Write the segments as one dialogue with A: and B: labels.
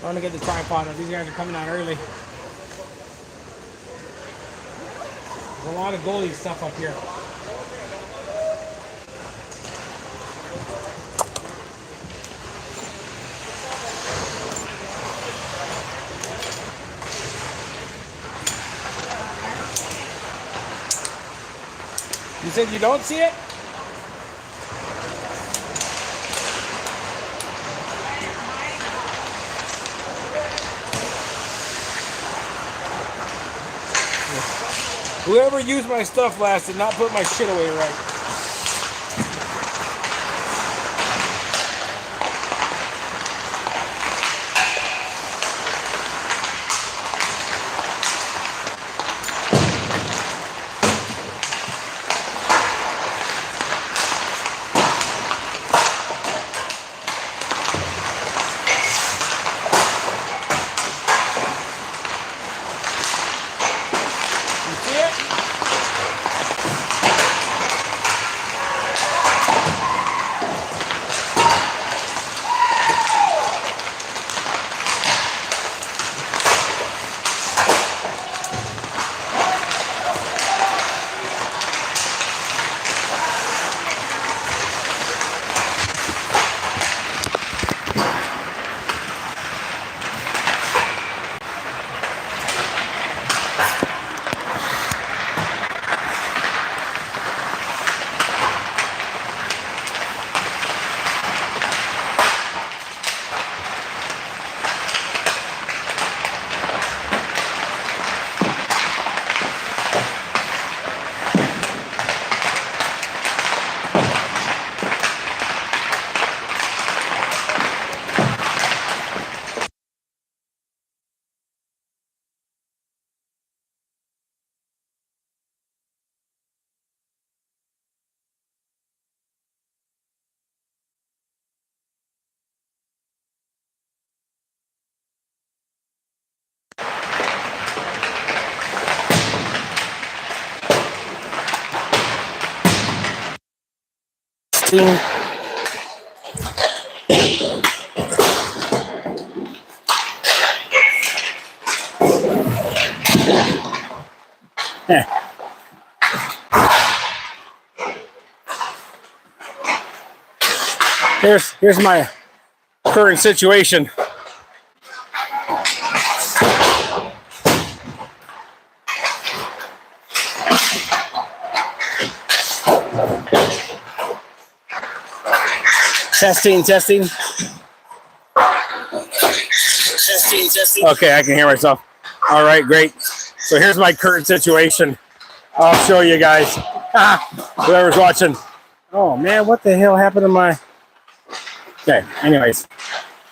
A: I want to get the tripod up. These guys are coming out early. There's a lot of goalie stuff up here. You said you don't see it? Whoever used my stuff last did not put my shit away right. Here's my current situation. Testing. Testing. Okay, I can hear myself. All right, great. So here's my current situation. I'll show you guys. Whoever's watching. Oh man, what the hell happened to my... Okay, anyways.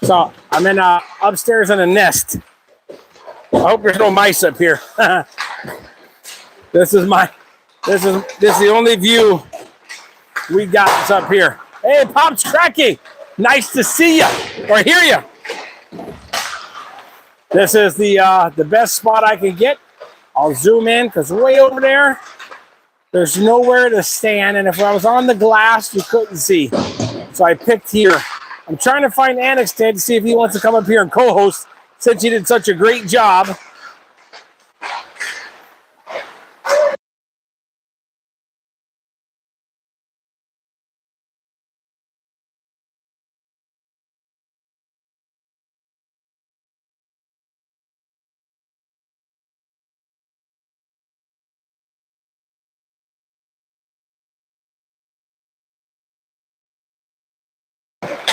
A: So I'm in upstairs in a nest. I hope there's no mice up here. This is the only view we got that's up here. Hey, Pop's Cracky. Nice to see you or hear you. This is the best spot I can get. I'll zoom in because way over there, there's nowhere to stand. And if I was on the glass, you couldn't see. So I picked here. I'm trying to find Annexted to see if he wants to come up here and co-host since he did such a great job.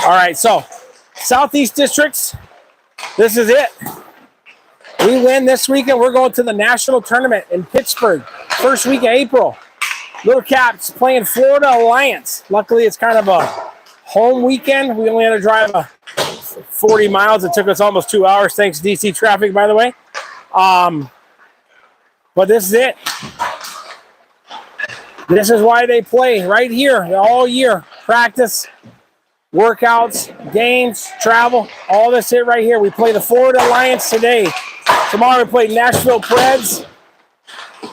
A: All right, so Southeast Districts, this is it. We win this weekend. We're going to the national tournament in Pittsburgh, first week of April. Little Caps playing Florida Alliance. Luckily, it's kind of a home weekend. We only had to drive 40 miles. It took us almost 2 hours, thanks to DC traffic, by the way. But this is it. This is why they play right here all year. Practice, workouts, games, travel, all this it right here. We play the Florida Alliance today. Tomorrow we play Nashville Preds.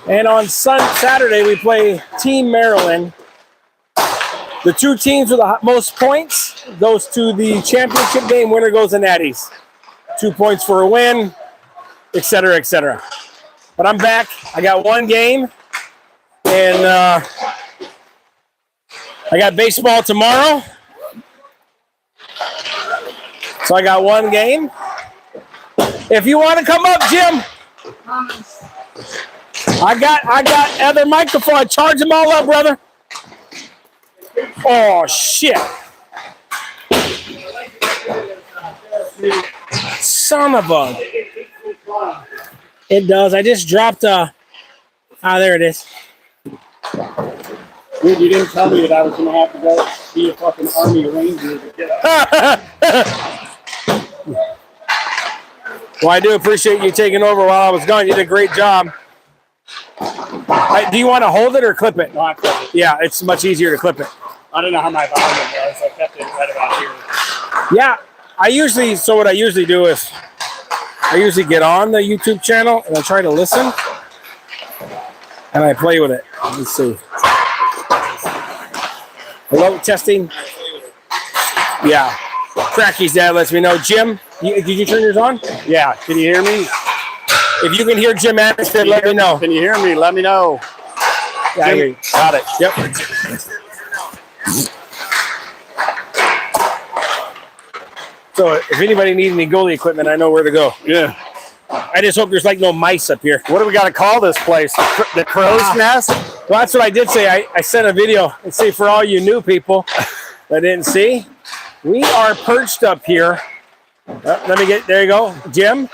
A: And on Saturday we play Team Maryland. The two teams with the most points goes to the championship game. Winner goes to Natties. 2 points for a win, etc., etc. But I'm back. I got one game, and I got baseball tomorrow. So I got one game. If you want to come up, Jim, I got other microphone. Charge them all up, brother. Oh shit! Son of a! It does. I just dropped a. Ah, there it is.
B: Dude, you didn't tell me that I was going to have to go be a fucking Army Ranger to get up.
A: Well, I do appreciate you taking over while I was gone. You did a great job. Do you want to hold it or clip it?
B: No, I clip it.
A: Yeah, it's much easier to clip it.
B: I don't know how my volume was. I kept it right about here.
A: Yeah, what I usually do is I usually get on the YouTube channel and I try to listen and I play with it. Let's see. Hello, testing. Yeah. Cracky's dad lets me know. Jim, did you turn yours on?
B: Yeah, can you hear me?
A: If you can hear Jim Anderson, let me know.
B: Can you hear me? Let me know.
A: Yeah, I hear you.
B: Got it.
A: Yep. So if anybody needs any goalie equipment, I know where to go.
B: Yeah.
A: I just hope there's like no mice up here.
B: What do we got to call this place? The crow's nest?
A: Well, that's what I did say. I sent a video and say for all you new people that didn't see, we are perched up here. Let me get, there you go, Jim.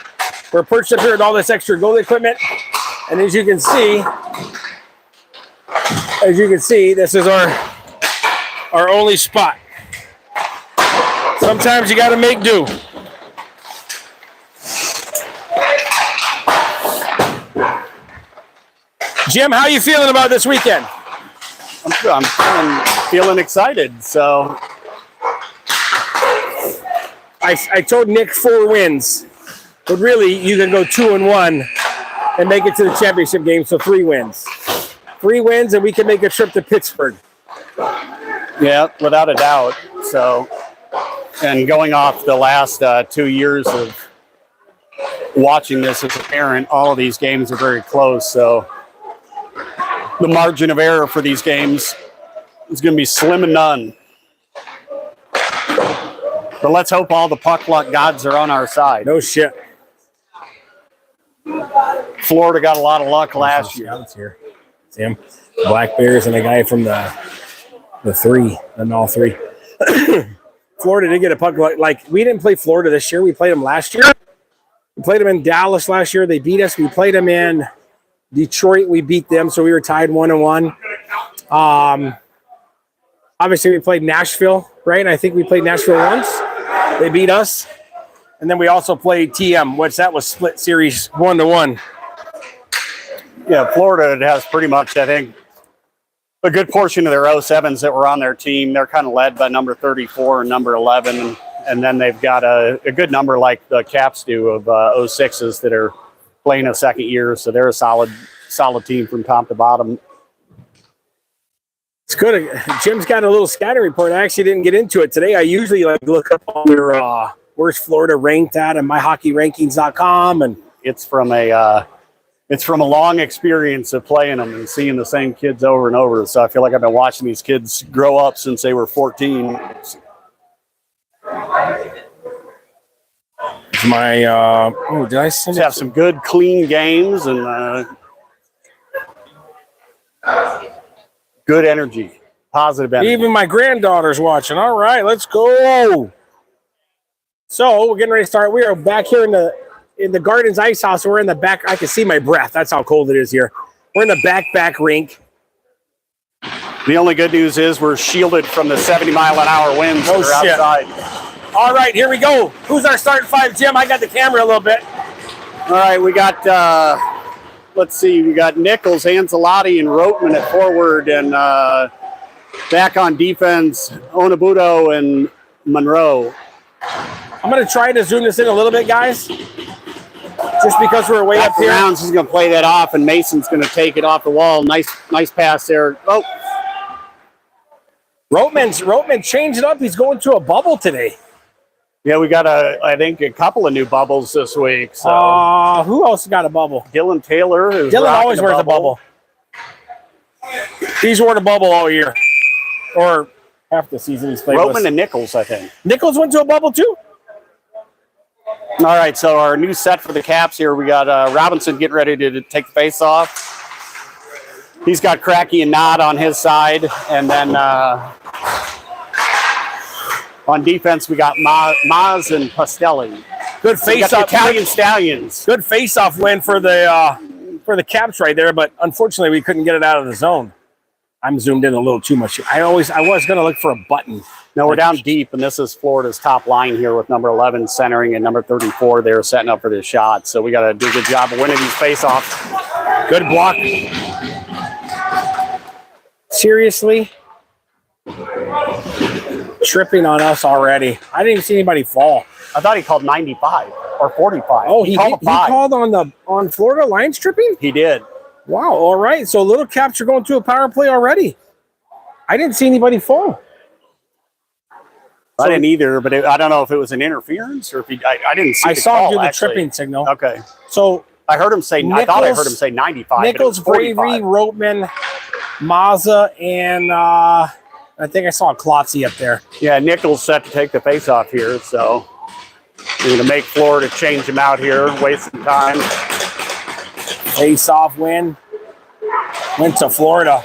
A: We're perched up here with all this extra goalie equipment. And as you can see, this is our only spot. Sometimes you got to make do. Jim, how are you feeling about this weekend?
B: I'm feeling excited. So
A: I told Nick 4 wins, but really you can go 2-1 and make it to the championship game. So 3 wins, 3 wins, and we can make a trip to Pittsburgh.
B: yeah, without a doubt. So, and going off the last 2 years of watching this as a parent, all of these games are very close. So the margin of error for these games is going to be slim and none. But let's hope all the puck luck gods are on our side.
A: No shit.
B: Florida got a lot of luck last year.
A: Here. See him? Black Bears and a guy from the 3, and all 3. Florida did get a puck luck. Like, we didn't play Florida this year. We played them last year. We played them in Dallas last year. They beat us. We played them in Detroit. We beat them, so we were tied 1-1. Obviously, we played Nashville, right? I think we played Nashville once. They beat us. And then we also played TM, which that was split series 1-1.
B: Yeah, Florida has pretty much, I think, a good portion of their 07s that were on their team. They're kind of led by number 34 and number 11. And then they've got a good number like the Caps do of 06s that are playing a second year. So they're a solid team from top to bottom.
A: It's good. Jim's got a little scouting report. I actually didn't get into it today. I usually look up on your where's Florida ranked at and myhockeyrankings.com, and
B: it's from a long experience of playing them and seeing the same kids over and over. So I feel like I've been watching these kids grow up since they were 14.
A: Did I send
B: have some good clean games and good energy, positive energy.
A: Even my granddaughter's watching. All right, let's go. So we're getting ready to start. We are back here in the Gardens Ice House. We're in the back. I can see my breath. That's how cold it is here. We're in the back rink.
B: The only good news is we're shielded from the 70-mile-an-hour winds that are outside.
A: All right, here we go. Who's our starting 5, Jim? I got the camera a little bit.
B: All right, we got, let's see, we got Nichols, Ancelotti, and Rotman at forward, and back on defense, Onabudo and Monroe.
A: I'm going to try to zoom this in a little bit, guys, just because we're way up here.
B: Rounds is going to play that off, and Mason's going to take it off the wall. Nice pass there. Oh.
A: Rotman changed it up. He's going to a bubble today.
B: Yeah, we got I think a couple of new bubbles this week. So
A: who else got a bubble?
B: Dylan Taylor.
A: Dylan always wears a bubble. He's worn a bubble all year, or half the season he's played.
B: Roman and Nichols, I think.
A: Nichols went to a bubble too.
B: All right, so our new set for the Caps here, we got Robinson getting ready to take the face off. He's got Cracky and Nod on his side, and then on defense we got Maz and Pastelli.
A: Good face-off.
B: Italian Stallions.
A: Good face-off win for the Caps right there, but unfortunately we couldn't get it out of the zone. I'm zoomed in a little too much. I was going to look for a button.
B: No, we're down deep, and this is Florida's top line here with number 11 centering and number 34 there setting up for this shot. So we got to do a good job of winning these face-offs.
A: Good block. Seriously? Tripping on us already. I didn't even see anybody fall.
B: I thought he called 95 or 45.
A: Oh, he called on Florida line stripping?
B: He did.
A: Wow, all right. So Little Caps are going to a power play already. I didn't see anybody fall.
B: I didn't either, but I don't know if it was an interference or if I didn't see.
A: I saw him do the tripping signal.
B: Okay.
A: So
B: I heard him say. I thought I heard him say 95.
A: Nichols, Bravery, Roteman, Mazza, and I think I saw Klotzy up there.
B: Yeah, Nichols set to take the face off here, so we're going to make Florida change him out here, waste some time.
A: Face off win. Went to Florida.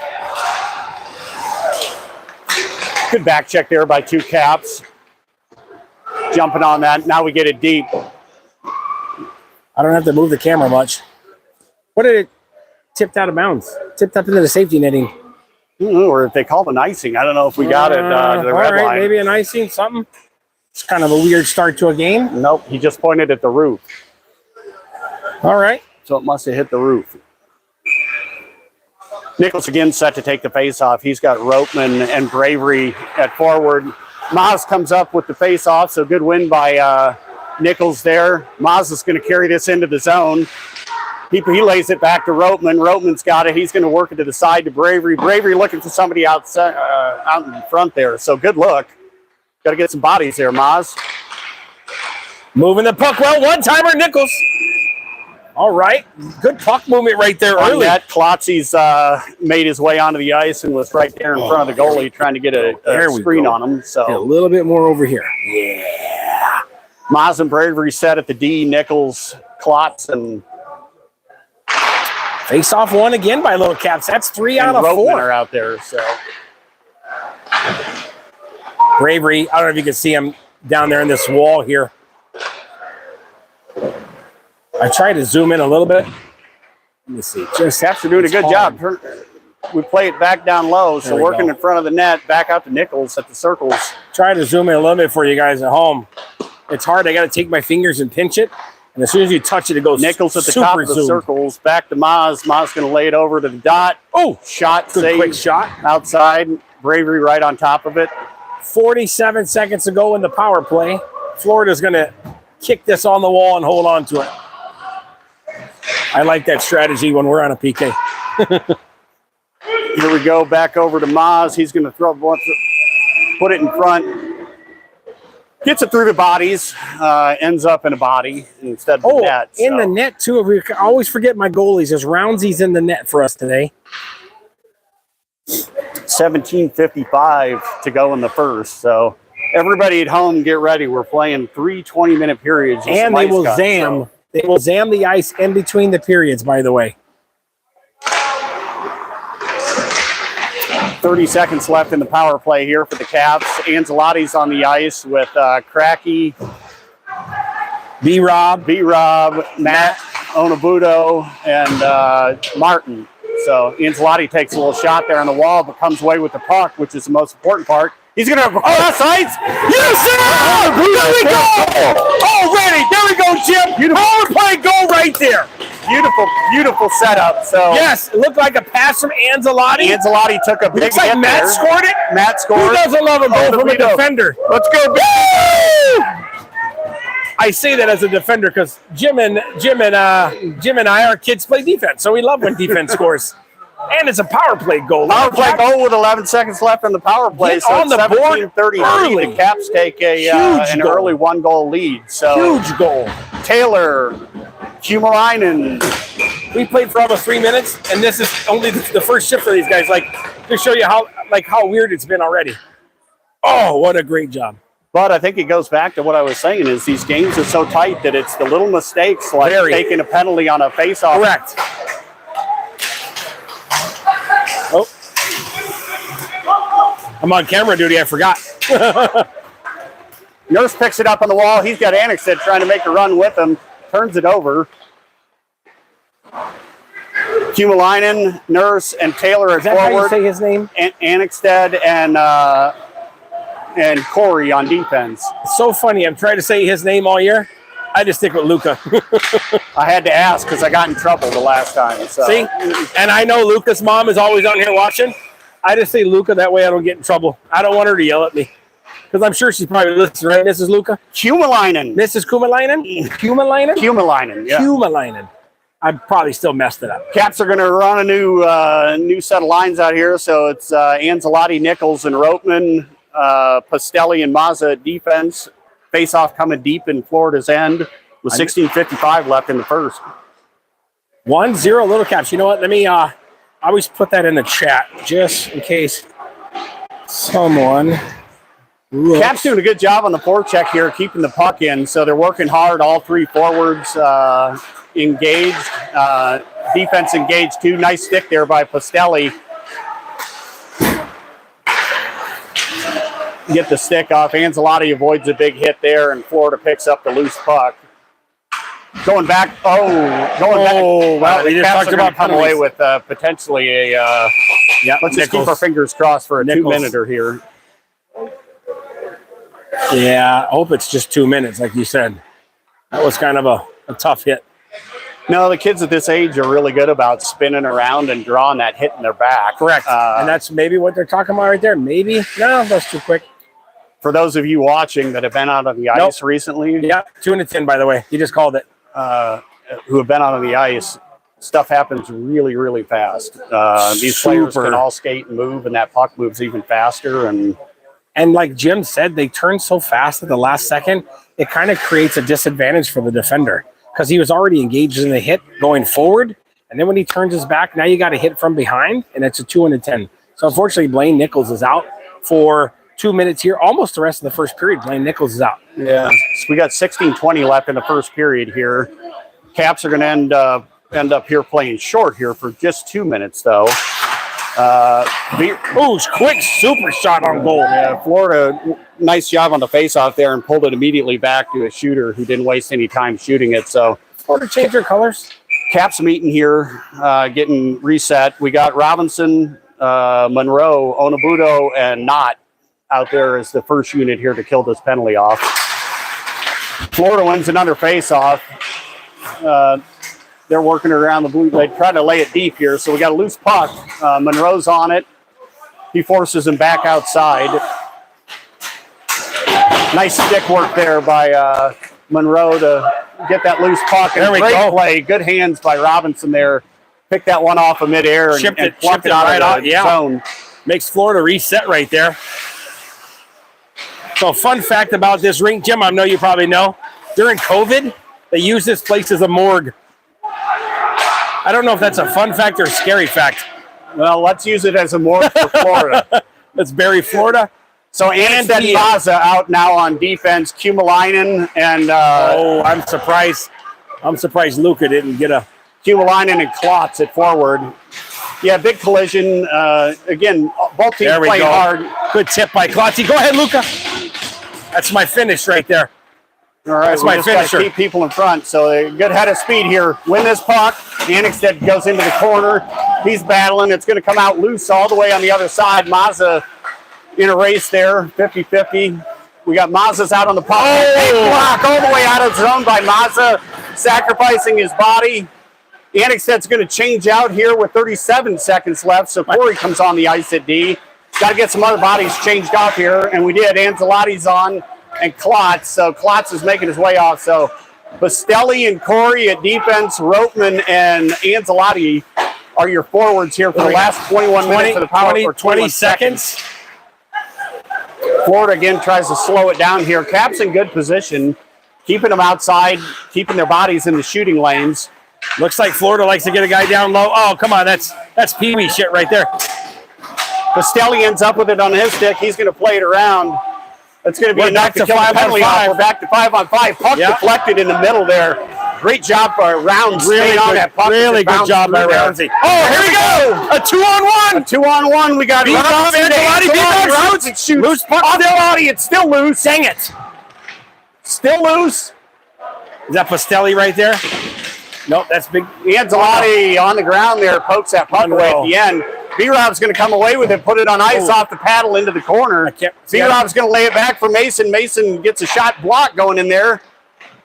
B: Good back check there by two Caps. Jumping on that. Now we get it deep.
A: I don't have to move the camera much. What did it tipped out of bounds? Tipped up into the safety netting.
B: Or if they called an icing. I don't know if we got it to the red line.
A: Maybe an icing, something. It's kind of a weird start to a game.
B: Nope, he just pointed at the roof.
A: All right.
B: So it must have hit the roof. Nichols again set to take the face off. He's got Roteman and Bravery at forward. Maz comes up with the face off, so good win by Nichols there. Maz is going to carry this into the zone. He lays it back to Roteman. Roteman's got it. He's going to work it to the side to Bravery. Bravery looking for somebody outside, out in front there. So good look. Got to get some bodies there, Maz.
A: Moving the puck well. One-timer, Nichols. All right. Good puck movement right there early.
B: That Klotzy's made his way onto the ice and was right there in front of the goalie trying to get a screen on him. So
A: a little bit more over here. Yeah.
B: Maz and Bravery set at the D. Nichols, Klotz, and
A: face-off one again by Little Caps. That's 3 out of
B: Roteman
A: 4.
B: are out there. So
A: Bravery, I don't know if you can see him down there in this wall here. I tried to zoom in a little bit. Let me see.
B: Caps are doing a good job. We play it back down low, so working in front of the net, back out to Nichols at the circles.
A: Try to zoom in a little bit for you guys at home. It's hard. I got to take my fingers and pinch it. And as soon as you touch it, it goes
B: Nichols at the top of the circles. Back to Maz. Maz going to lay it over to the dot.
A: Oh,
B: shot.
A: Good quick shot.
B: Outside. Bravery right on top of it.
A: 47 seconds to go in the power play. Florida's going to kick this on the wall and hold on to it. I like that strategy when we're on a PK.
B: Here we go. Back over to Maz. He's going to put it in front. Gets it through the bodies, ends up in a body instead of the net.
A: In the net, too. We always forget my goalies. There's Roundsy's in the net for us today.
B: 17:55 to go in the first. So everybody at home, get ready. We're playing 3 20-minute periods.
A: And they will zam. They will zam the ice in between the periods, by the way.
B: 30 seconds left in the power play here for the Caps. Angelotti's on the ice with Cracky,
A: B-Rob,
B: Matt Onabudo, and Martin. So Angelotti takes a little shot there on the wall, but comes away with the puck, which is the most important part. He's going to go sides. Yes, sir! There we go!
A: Already! There we go, Jim! Power play goal right there!
B: Beautiful setup. So
A: yes, it looked like a pass from Angelotti.
B: Angelotti took a big
A: looks like
B: hit
A: Matt
B: there.
A: scored it.
B: Matt scored.
A: Who doesn't love a goal from a defender?
B: Let's go.
A: I say that as a defender because Jim and I, our kids play defense, so we love when defense scores. And it's a power play goal.
B: Power play goal with 11 seconds left on the power play.
A: Get
B: So
A: on
B: it's
A: the board
B: 17-33.
A: early.
B: The Caps take an
A: goal.
B: early 1-goal lead. So
A: Huge goal.
B: Taylor, Kumalainen.
A: We played for almost 3 minutes, and this is only the first shift for these guys. Like, to show you how weird it's been already. Oh, what a great job.
B: But I think it goes back to what I was saying is these games are so tight that it's the little mistakes like taking a penalty on a faceoff.
A: Correct. Oh. I'm on camera duty, I forgot.
B: Nurse picks it up on the wall. He's got Annexted trying to make a run with him. Turns it over. Kumalainen, Nurse, and Taylor at
A: Is that
B: forward.
A: how you say his name?
B: Annexted and Corey on defense.
A: It's so funny. I'm trying to say his name all year. I just stick with Luca.
B: I had to ask because I got in trouble the last time. So.
A: See? And I know Luca's mom is always on here watching. I just say Luca, that way I don't get in trouble. I don't want her to yell at me. Because I'm sure she's probably listening, right, Mrs. Luca?
B: Kumalainen.
A: Mrs. Kumalainen? Kumalainen?
B: Kumalainen, yeah.
A: Kumalainen. I probably still messed it up.
B: Caps are going to run a new set of lines out here. So it's Ancelotti, Nichols, and Roteman, Pastelli, and Mazza at defense. Face-off coming deep in Florida's end with 16:55 left in the first.
A: 1-0 Little Caps. You know what? Let me I always put that in the chat just in case someone looks.
B: Caps doing a good job on the forecheck here, keeping the puck in. So they're working hard. All three forwards engaged. Defense engaged too. Nice stick there by Pastelli. Get the stick off. Ancelotti avoids a big hit there, and Florida picks up the loose puck. Going back. Well,
A: we
B: the
A: just
B: Caps
A: talked
B: are going
A: about
B: to come away with potentially a. Let's just keep our fingers crossed for a
A: Nichols.
B: 2-minuter here.
A: Yeah, I hope it's just 2 minutes, like you said. That was kind of a tough hit.
B: No, the kids at this age are really good about spinning around and drawing that hit in their back.
A: Correct. And that's maybe what they're talking about right there. Maybe. No, that's too quick.
B: For those of you watching that have been out on the ice recently.
A: Yeah, 2 and 10, by the way. You just called it.
B: Who have been out on the ice, stuff happens really, really fast. These players can all skate and move, and that puck moves even faster. And
A: like Jim said, they turn so fast at the last second, it kind of creates a disadvantage for the defender because he was already engaged in the hit going forward. And then when he turns his back, now you got to hit from behind, and it's a 2 and 10. So unfortunately, Blaine Nichols is out for 2 minutes here. Almost the rest of the first period, Blaine Nichols is out.
B: Yeah, so we got 16:20 left in the first period here. Caps are going to end up here playing short here for just 2 minutes, though.
A: Quick super shot on goal.
B: Yeah, Florida, nice job on the faceoff there and pulled it immediately back to a shooter who didn't waste any time shooting it. So
A: Florida changed their colors.
B: Caps meeting here, getting reset. We got Robinson, Monroe, Onobudo, and Knott out there as the first unit here to kill this penalty off. Florida wins another faceoff. They're working around the blue. They try to lay it deep here, so we got a loose puck. Monroe's on it. He forces him back outside. Nice stick work there by Monroe to get that loose puck. And
A: there we
B: great
A: go.
B: Play. Good hands by Robinson there. Picked that one off of midair and
A: Chipped it
B: plucked it out
A: right
B: of the zone.
A: Makes Florida reset right there. So fun fact about this rink, Jim, I know you probably know. During COVID, they use this place as a morgue. I don't know if that's a fun fact or a scary fact.
B: Well, let's use it as a morgue for Florida.
A: Let's bury Florida.
B: So Anstead Mazza out now on defense. Kumalainen and
A: I'm surprised. I'm surprised Luca didn't get a
B: Kumalainen and Klotz at forward. Yeah, big collision. Again, both teams playing hard.
A: Good tip by Klotz. Go ahead, Luca. That's my finish right there.
B: All right,
A: that's my finisher.
B: Keep people in front. So a good head of speed here. Win this puck. Annexted goes into the corner. He's battling. It's going to come out loose all the way on the other side. Mazza in a race there, 50-50. We got Mazza's out on the puck. Big block all the way out of zone by Mazza, sacrificing his body. Annexted's going to change out here with 37 seconds left. So Corey comes on the ice at D. Got to get some other bodies changed off here, and we did. Ancelotti's on. And Klotz. So Klotz is making his way off. So Pastelli and Corey at defense, Roteman and Ancelotti are your forwards here for the last 21 minutes of the power,
A: 20 seconds.
B: Florida again tries to slow it down here. Caps in good position, keeping them outside, keeping their bodies in the shooting lanes.
A: Looks like Florida likes to get a guy down low. Oh, come on, that's Pee-wee shit right there.
B: Pastelli ends up with it on his stick. He's going to play it around. That's going to be enough to kill the penalty off. We're back to 5-on-5. Puck deflected in the middle there. Great job by Rounds.
A: Really
B: on that puck.
A: Really good job by Roundsy.
B: Oh, here we go.
A: A 2-on-1.
B: A 2-on-1. We got Rounds. It shoots.
A: Loose puck.
B: It's still loose.
A: Dang it.
B: Still loose.
A: Is that Pastelli right there? Nope, that's big.
B: Anzalotti on the ground there. Pokes that puck away at the end. B-Rob's going to come away with it, put it on ice off the paddle into the corner. B-Rob's going to lay it back for Mason. Mason gets a shot block going in there.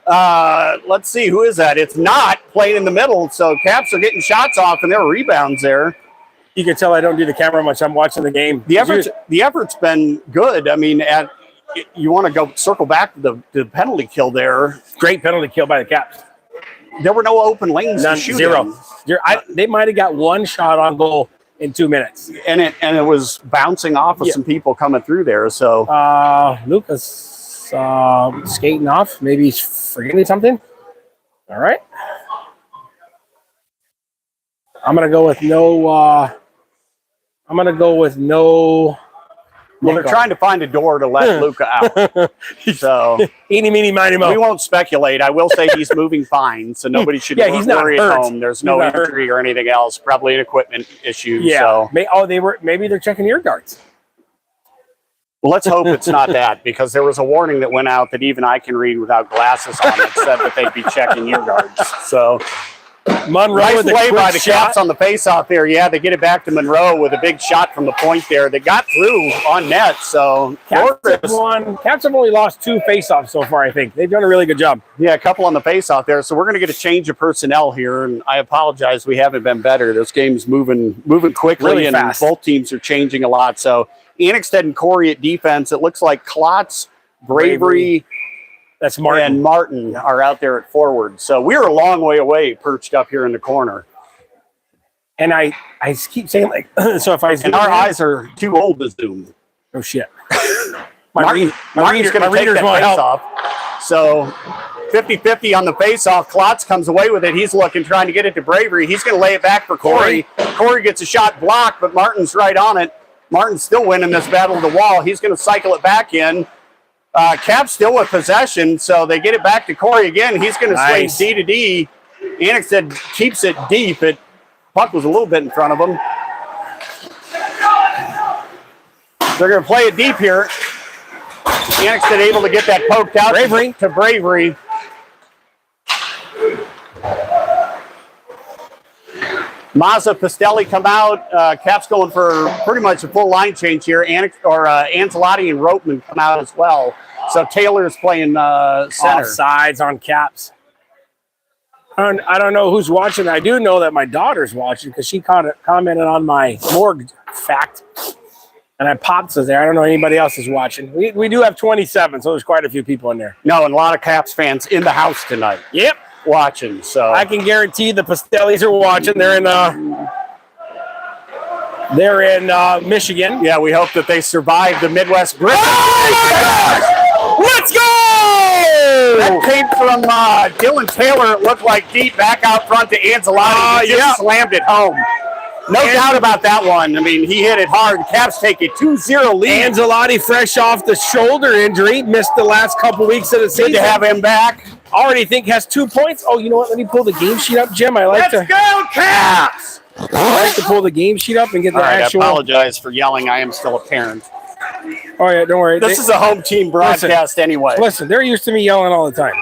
B: Let's see, who is that? It's not playing in the middle, so Caps are getting shots off, and there are rebounds there.
A: You can tell I don't do the camera much. I'm watching the game.
B: The effort's been good. I mean, you want to go circle back to the penalty kill there.
A: Great penalty kill by the Caps.
B: There were no open lanes to shoot.
A: Zero. They might have got one shot on goal in 2 minutes.
B: And it was bouncing off of some people coming through there. So
A: Lucas skating off. Maybe he's forgetting something. All right. I'm gonna go with no.
B: Well, they're trying to find a door to let Luca out. So
A: eeny, meeny, miny, mo.
B: We won't speculate. I will say he's moving fine, so nobody should
A: he's not
B: worry
A: hurt.
B: at home. There's no injury or anything else. Probably an equipment issue.
A: Yeah.
B: So.
A: Maybe they're checking ear guards.
B: Well, let's hope it's not that, because there was a warning that went out that even I can read without glasses on that said that they'd be checking ear guards. So.
A: Monroe
B: nice play by the Caps on the face-off there. Yeah, they get it back to Monroe with a big shot from the point there. They got through on net, so
A: Caps have only lost 2 face-offs so far, I think. They've done a really good job.
B: Yeah, a couple on the face-off there. So we're going to get a change of personnel here, and I apologize, we haven't been better. This game's moving quickly,
A: really
B: and
A: fast.
B: Both teams are changing a lot. So Annexted and Corey at defense. It looks like Klotz, Bravery,
A: that's Martin.
B: And Martin are out there at forward. So we're a long way away, perched up here in the corner.
A: And I keep saying, like, so if I zoom
B: our eyes are too old to zoom.
A: Oh shit!
B: Martin's going to take that face off. So 50-50 on the face off. Klotz comes away with it. He's trying to get it to Bravery. He's going to lay it back for Corey. Corey gets a shot blocked, but Martin's right on it. Martin's still winning this battle of the wall. He's going to cycle it back in. Caps still with possession, so they get it back to Corey again. He's going to swing D to D. Annexted keeps it deep. Puck was a little bit in front of him. They're going to play it deep here. Annexted able to get that poked out to Bravery. Mazza, Pastelli come out. Caps going for pretty much a full line change here. Anzalotti and Ropeman come out as well. So Taylor's playing center.
A: Offsides on Caps. I don't know who's watching. I do know that my daughter's watching because she commented on my morgue fact. And I popped it there. I don't know anybody else is watching. We do have 27, so there's quite a few people in there.
B: No, and a lot of Caps fans in the house tonight.
A: Yep.
B: Watching, so
A: I can guarantee the Pastellis are watching. They're in Michigan.
B: Yeah, we hope that they survive the Midwest Griffin.
A: Oh, let's go!
B: That came from Dylan Taylor. It looked like deep back out front to Anzalotti. He just slammed it home. No doubt about that one. I mean, he hit it hard. The Caps take a 2-0 lead.
A: Anzalotti, fresh off the shoulder injury, missed the last couple weeks of the season.
B: Good to have him back.
A: Already think has 2 points. Oh, you know what? Let me pull the game sheet up, Jim.
B: Let's go, Caps!
A: I like to pull the game sheet up and get the actual.
B: I apologize for yelling. I am still a parent.
A: Oh, yeah, don't worry.
B: This is a home team broadcast anyway.
A: Listen, they're used to me yelling all the time.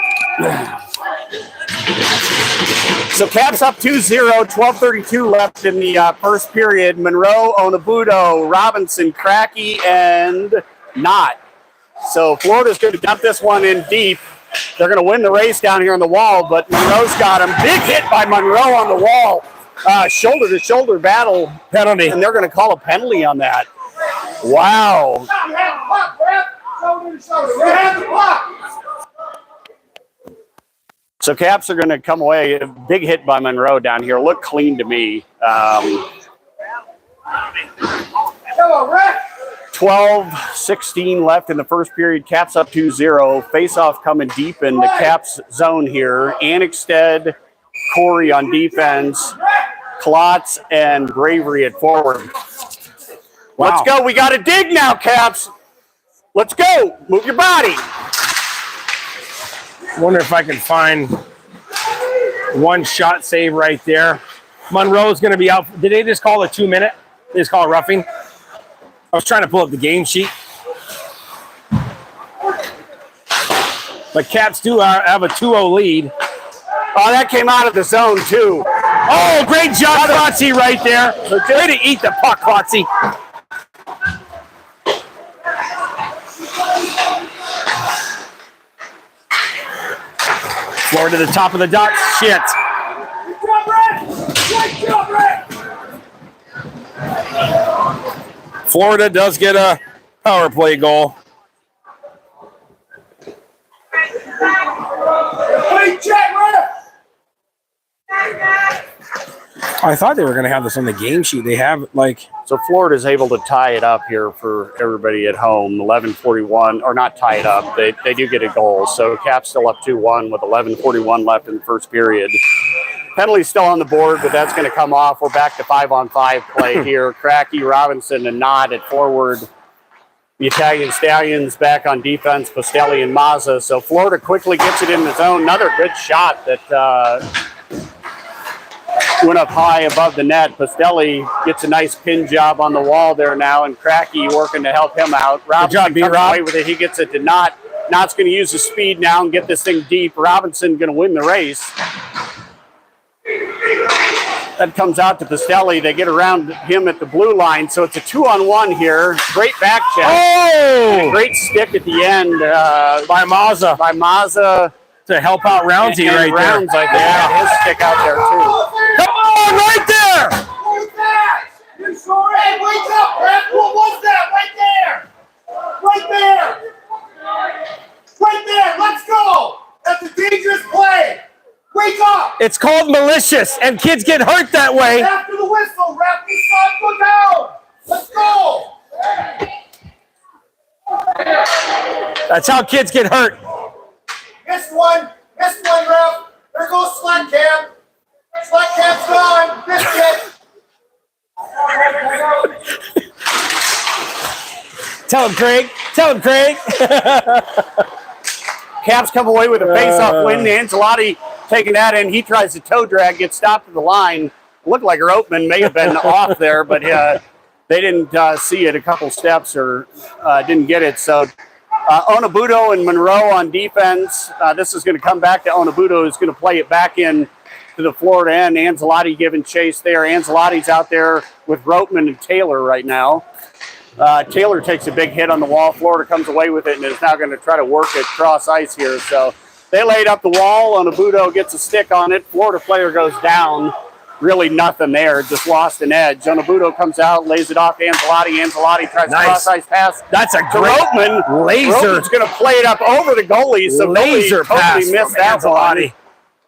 B: So Caps up 2-0, 12:32 left in the first period. Monroe, Onabudo, Robinson, Cracky, and Knott. So Florida's going to dump this one in deep. They're going to win the race down here on the wall, but Monroe's got him. Big hit by Monroe on the wall. Shoulder-to-shoulder battle.
A: Penalty.
B: And they're going to call a penalty on that. Wow. So Caps are going to come away. A big hit by Monroe down here. Looked clean to me. 12-16 left in the first period. Caps up 2-0. Face-off coming deep in the Caps zone here. Annexted, Corey on defense. Klotz and Bravery at forward. Wow. Let's go. We got to dig now, Caps. Let's go. Move your body.
A: Wonder if I can find one shot save right there. Monroe's going to be out. Did they just call a 2-minute? They just call it roughing? I was trying to pull up the game sheet. But Caps do have a 2-0 lead.
B: Oh, that came out of the zone, too.
A: Oh, great job, Klotzy, right there. Way to eat the puck, Klotzy. Floor to the top of the dot. Shit. Florida does get a power play goal. I thought they were going to have this on the game sheet. They have, like...
B: So Florida's able to tie it up here for everybody at home. 11:41, or not tie it up. They do get a goal. So Caps still up 2-1 with 11:41 left in the first period. Penalty still on the board, but that's going to come off. We're back to 5-on-5 play here. Cracky, Robinson, and Nod at forward. The Italian Stallions back on defense, Postelli and Mazza. So Florida quickly gets it in the zone. Another good shot that went up high above the net. Postelli gets a nice pin job on the wall there now, and Cracky working to help him out. Robinson comes away with it. He gets it to Knott. Knott's going to use the speed now and get this thing deep. Robinson going to win the race. That comes out to Postelli. They get around him at the blue line, so it's a 2-on-1 here. Great back check.
A: Oh!
B: Great stick at the end
A: by Mazza. To help out Roundsy right
B: Rounds,
A: there.
B: I think, had his stick out there, too.
A: Come on, right there!
C: Hey, wake up, Brett! What was that? Right there! Right there! Right there! Let's go! That's a dangerous play! Wake up!
A: It's called malicious, and kids get hurt that way.
C: After the whistle, ref, this side, go down! Let's go!
A: That's how kids get hurt.
C: Missed one, ref. There goes Slack Cam. Slack Cam's gone. Missed it.
A: Tell him, Craig.
B: Caps come away with a face-off win. Angelotti taking that in. He tries to toe drag, gets stopped at the line. Looked like Ropeman may have been off there, but they didn't see it a couple steps or didn't get it. So Onabudo and Monroe on defense. This is going to come back to Onabudo, who's going to play it back in to the Florida end. Angelotti giving chase there. Angelotti's out there with Ropeman and Taylor right now. Taylor takes a big hit on the wall. Florida comes away with it and is now going to try to work it cross ice here. So they laid up the wall. Onabudo gets a stick on it. Florida player goes down. Really nothing there. Just lost an edge. Onabudo comes out, lays it off to Angelotti. Angelotti tries to cross ice pass.
A: That's a great
B: Ropeman.
A: laser.
B: Ropeman's going to play it up over the goalie. So
A: laser pass.
B: Totally missed that one.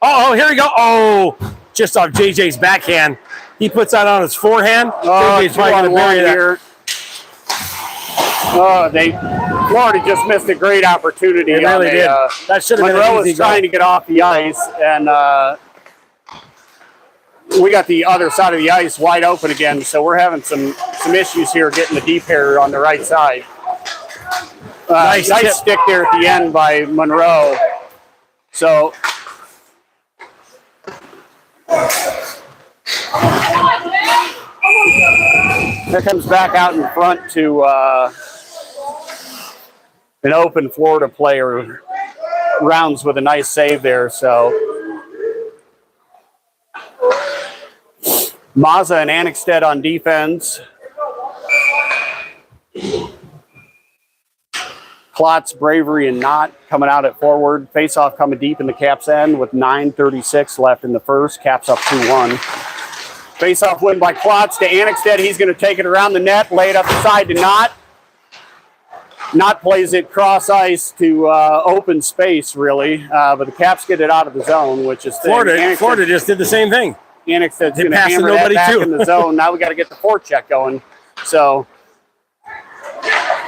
A: Oh, here we go. Oh, just off JJ's backhand. He puts that on his forehand. JJ's probably going to bury that. Here.
B: Florida just missed a great opportunity.
A: They really did. That should have been
B: Monroe
A: an easy
B: was trying to get off the ice, and we got the other side of the ice wide open again. So we're having some issues here getting the deep hitter on the right side. Nice stick there at the end by Monroe. So that comes back out in front to an open Florida player. Rounds with a nice save there. So Mazza and Annexted on defense. Klotz, Bravery, and Knott coming out at forward. Face-off coming deep in the Caps end with 9:36 left in the first. Caps up 2-1. Face-off win by Klotz to Annexted. He's going to take it around the net, lay it up the side to Knott. Not plays it cross ice to open space, really. But the Caps get it out of the zone, which is
A: Florida just did the same thing.
B: Annexstad's going to
A: pass to
B: hammer that
A: nobody,
B: back
A: too.
B: in the zone. Now we got to get the forecheck going. So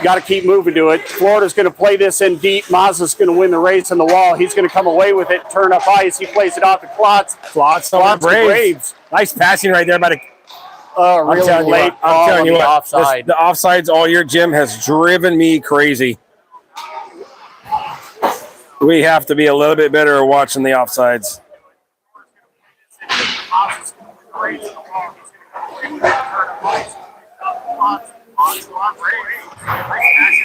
B: got to keep moving to it. Florida's going to play this in deep. Mazza's going to win the race on the wall. He's going to come away with it, turn up ice. He plays it off to Klotz.
A: Klotz
B: to Braves.
A: Nice passing right there by the.
B: Really late
A: I'm telling you what,
B: offside.
A: the offsides all year, Jim, has driven me crazy. We have to be a little bit better at watching the offsides.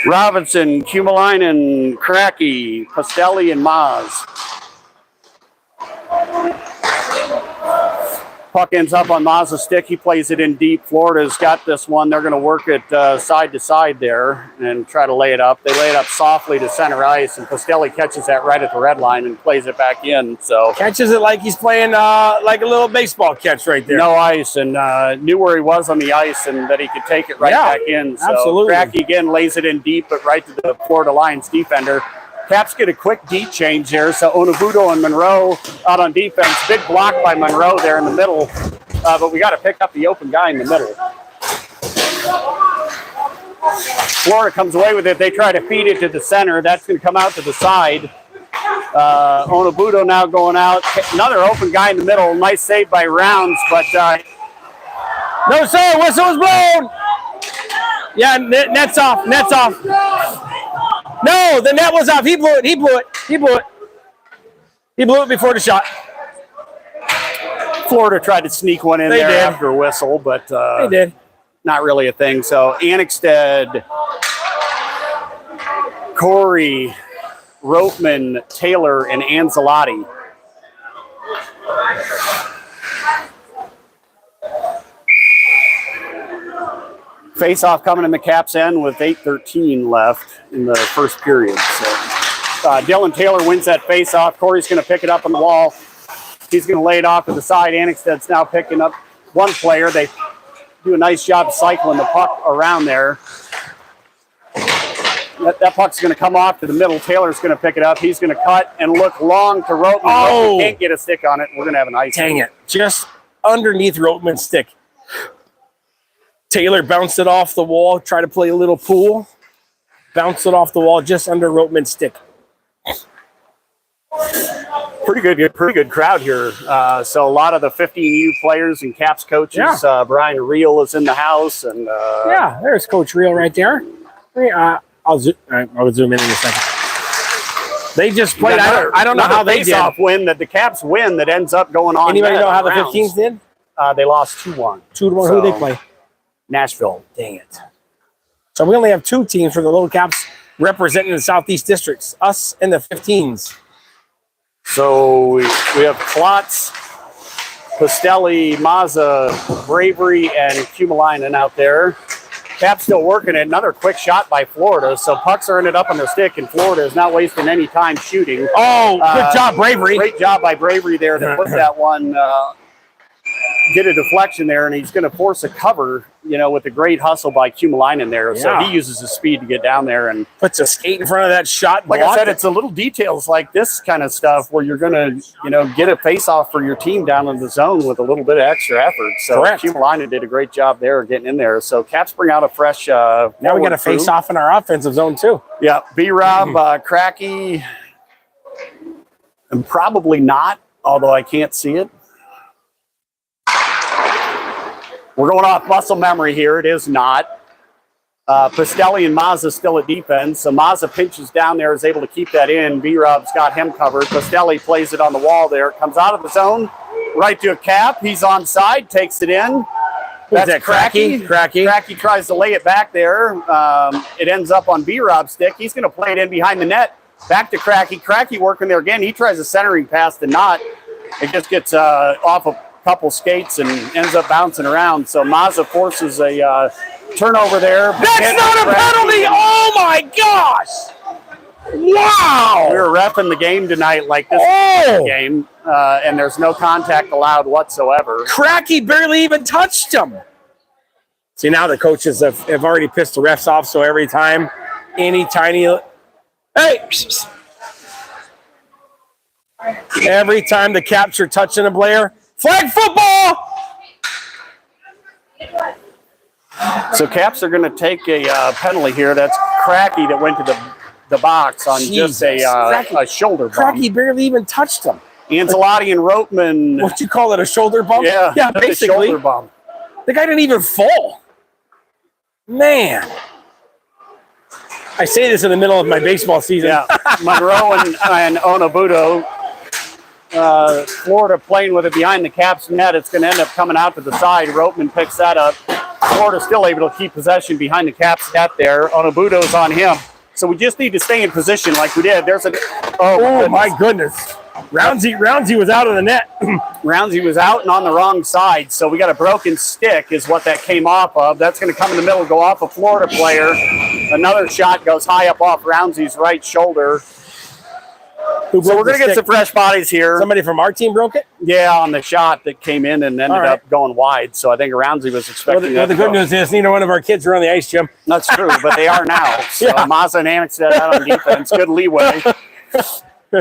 B: Robinson, Kumalainen, Cracky, Pastelli, and Maz. Puck ends up on Maz's stick. He plays it in deep. Florida's got this one. They're going to work it side to side there and try to lay it up. They lay it up softly to center ice, and Pastelli catches that right at the red line and plays it back in. So
A: catches it like he's playing like a little baseball catch right there.
B: No ice, and knew where he was on the ice and that he could take it right back in. So
A: absolutely.
B: Cracky again lays it in deep, but right to the Florida Lions defender. Caps get a quick deep change there. So Onabudo and Monroe out on defense. Big block by Monroe there in the middle. But we got to pick up the open guy in the middle. Florida comes away with it. They try to feed it to the center. That's going to come out to the side. Onabudo now going out. Another open guy in the middle. Nice save by Rounds, but
A: no, sir. Whistle was blown. Yeah, net's off. Net's off. No, the net was off. He blew it. He blew it. He blew it. He blew it before the shot.
B: Florida tried to sneak one in there after a whistle, but
A: they did.
B: Not really a thing. So Annexstad, Corey, Ropeman, Taylor, and Anzalotti. Face-off coming in the Caps end with 8:13 left in the first period. So Dylan Taylor wins that face-off. Corey's going to pick it up on the wall. He's going to lay it off to the side. Annexstad's now picking up one player. They do a nice job cycling the puck around there. That puck's going to come off to the middle. Taylor's going to pick it up. He's going to cut and look long to Ropeman.
A: Oh!
B: Ropeman can't get a stick on it. We're going to have an ice.
A: Dang it. Just underneath Ropeman's stick. Taylor bounced it off the wall, tried to play a little pool. Bounced it off the wall just under Ropeman's stick.
B: Pretty good crowd here. So a lot of the 15U players and Caps coaches.
A: Yeah.
B: Brian Reel is in the house, and
A: yeah, there's Coach Reel right there. I'll zoom in a second. They just played. I don't know how they did.
B: Face-off win that the Caps win that ends up going on.
A: Anybody know how the
B: rounds.
A: 15s did?
B: They lost 2-1.
A: 2-1. Who did they play?
B: Nashville.
A: Dang it. So we only have two teams for the Little Caps representing the Southeast districts, us and the 15s.
B: So we have Klotz, Pastelli, Mazza, Bravery, and Kumalainen out there. Caps still working it. Another quick shot by Florida. So pucks are ended up on their stick, and Florida is not wasting any time shooting.
A: Oh, good job, Bravery.
B: Great job by Bravery there to put that one, get a deflection there, and he's going to force a cover, with a great hustle by Kumalainen there.
A: Yeah.
B: So he uses his speed to get down there and
A: puts a skate in front of that shot.
B: Like I said, it's a little details like this kind of stuff where you're going to, get a face-off for your team down in the zone with a little bit of extra effort. So Kumalainen did a great job there getting in there. So Caps bring out a fresh
A: now we got a face-off in our offensive zone too.
B: Yeah, B-Rob, Cracky, and probably not, although I can't see it. We're going off muscle memory here. It is not. Pastelli and Mazza still at defense. So Mazza pinches down there, is able to keep that in. B-Rob's got him covered. Pastelli plays it on the wall there. It comes out of the zone, right to a Cap. He's onside, takes it in. That's Cracky. Cracky tries to lay it back there. It ends up on B-Rob's stick. He's going to play it in behind the net. Back to Cracky. Cracky working there again. He tries a centering pass to not. It just gets off a couple skates and ends up bouncing around. So Mazza forces a turnover there.
A: That's not a penalty! Oh my gosh! Wow!
B: We were reffing the game tonight like this game, and there's no contact allowed whatsoever.
A: Cracky barely even touched him. See, now the coaches have already pissed the refs off, so every time any tiny. Hey! Every time the Caps are touching a player, flag football!
B: So Caps are going to take a penalty here. That's Cracky that went to the box on just a shoulder bump.
A: Cracky barely even touched him.
B: Ancelotti and Roteman.
A: What you call it, a shoulder bump?
B: Yeah,
A: basically.
B: Shoulder bump.
A: The guy didn't even fall. Man. I say this in the middle of my baseball season.
B: Yeah, Monroe and Onobudo. Florida playing with it behind the Caps net. It's going to end up coming out to the side. Roteman picks that up. Florida still able to keep possession behind the Caps net there. Onobudo's on him. So we just need to stay in position like we did. There's a
A: oh my goodness. Roundsy was out of the net.
B: Roundsy was out and on the wrong side. So we got a broken stick is what that came off of. That's going to come in the middle, go off a Florida player. Another shot goes high up off Roundsy's right shoulder. So we're going to get some fresh bodies here.
A: Somebody from our team broke it?
B: Yeah, on the shot that came in and ended up going wide. So I think Roundsy was expecting that.
A: The good news is neither one of our kids are on the ice, Jim.
B: That's true, but they are now. So Mazza and Annexstad out on defense. Good leeway.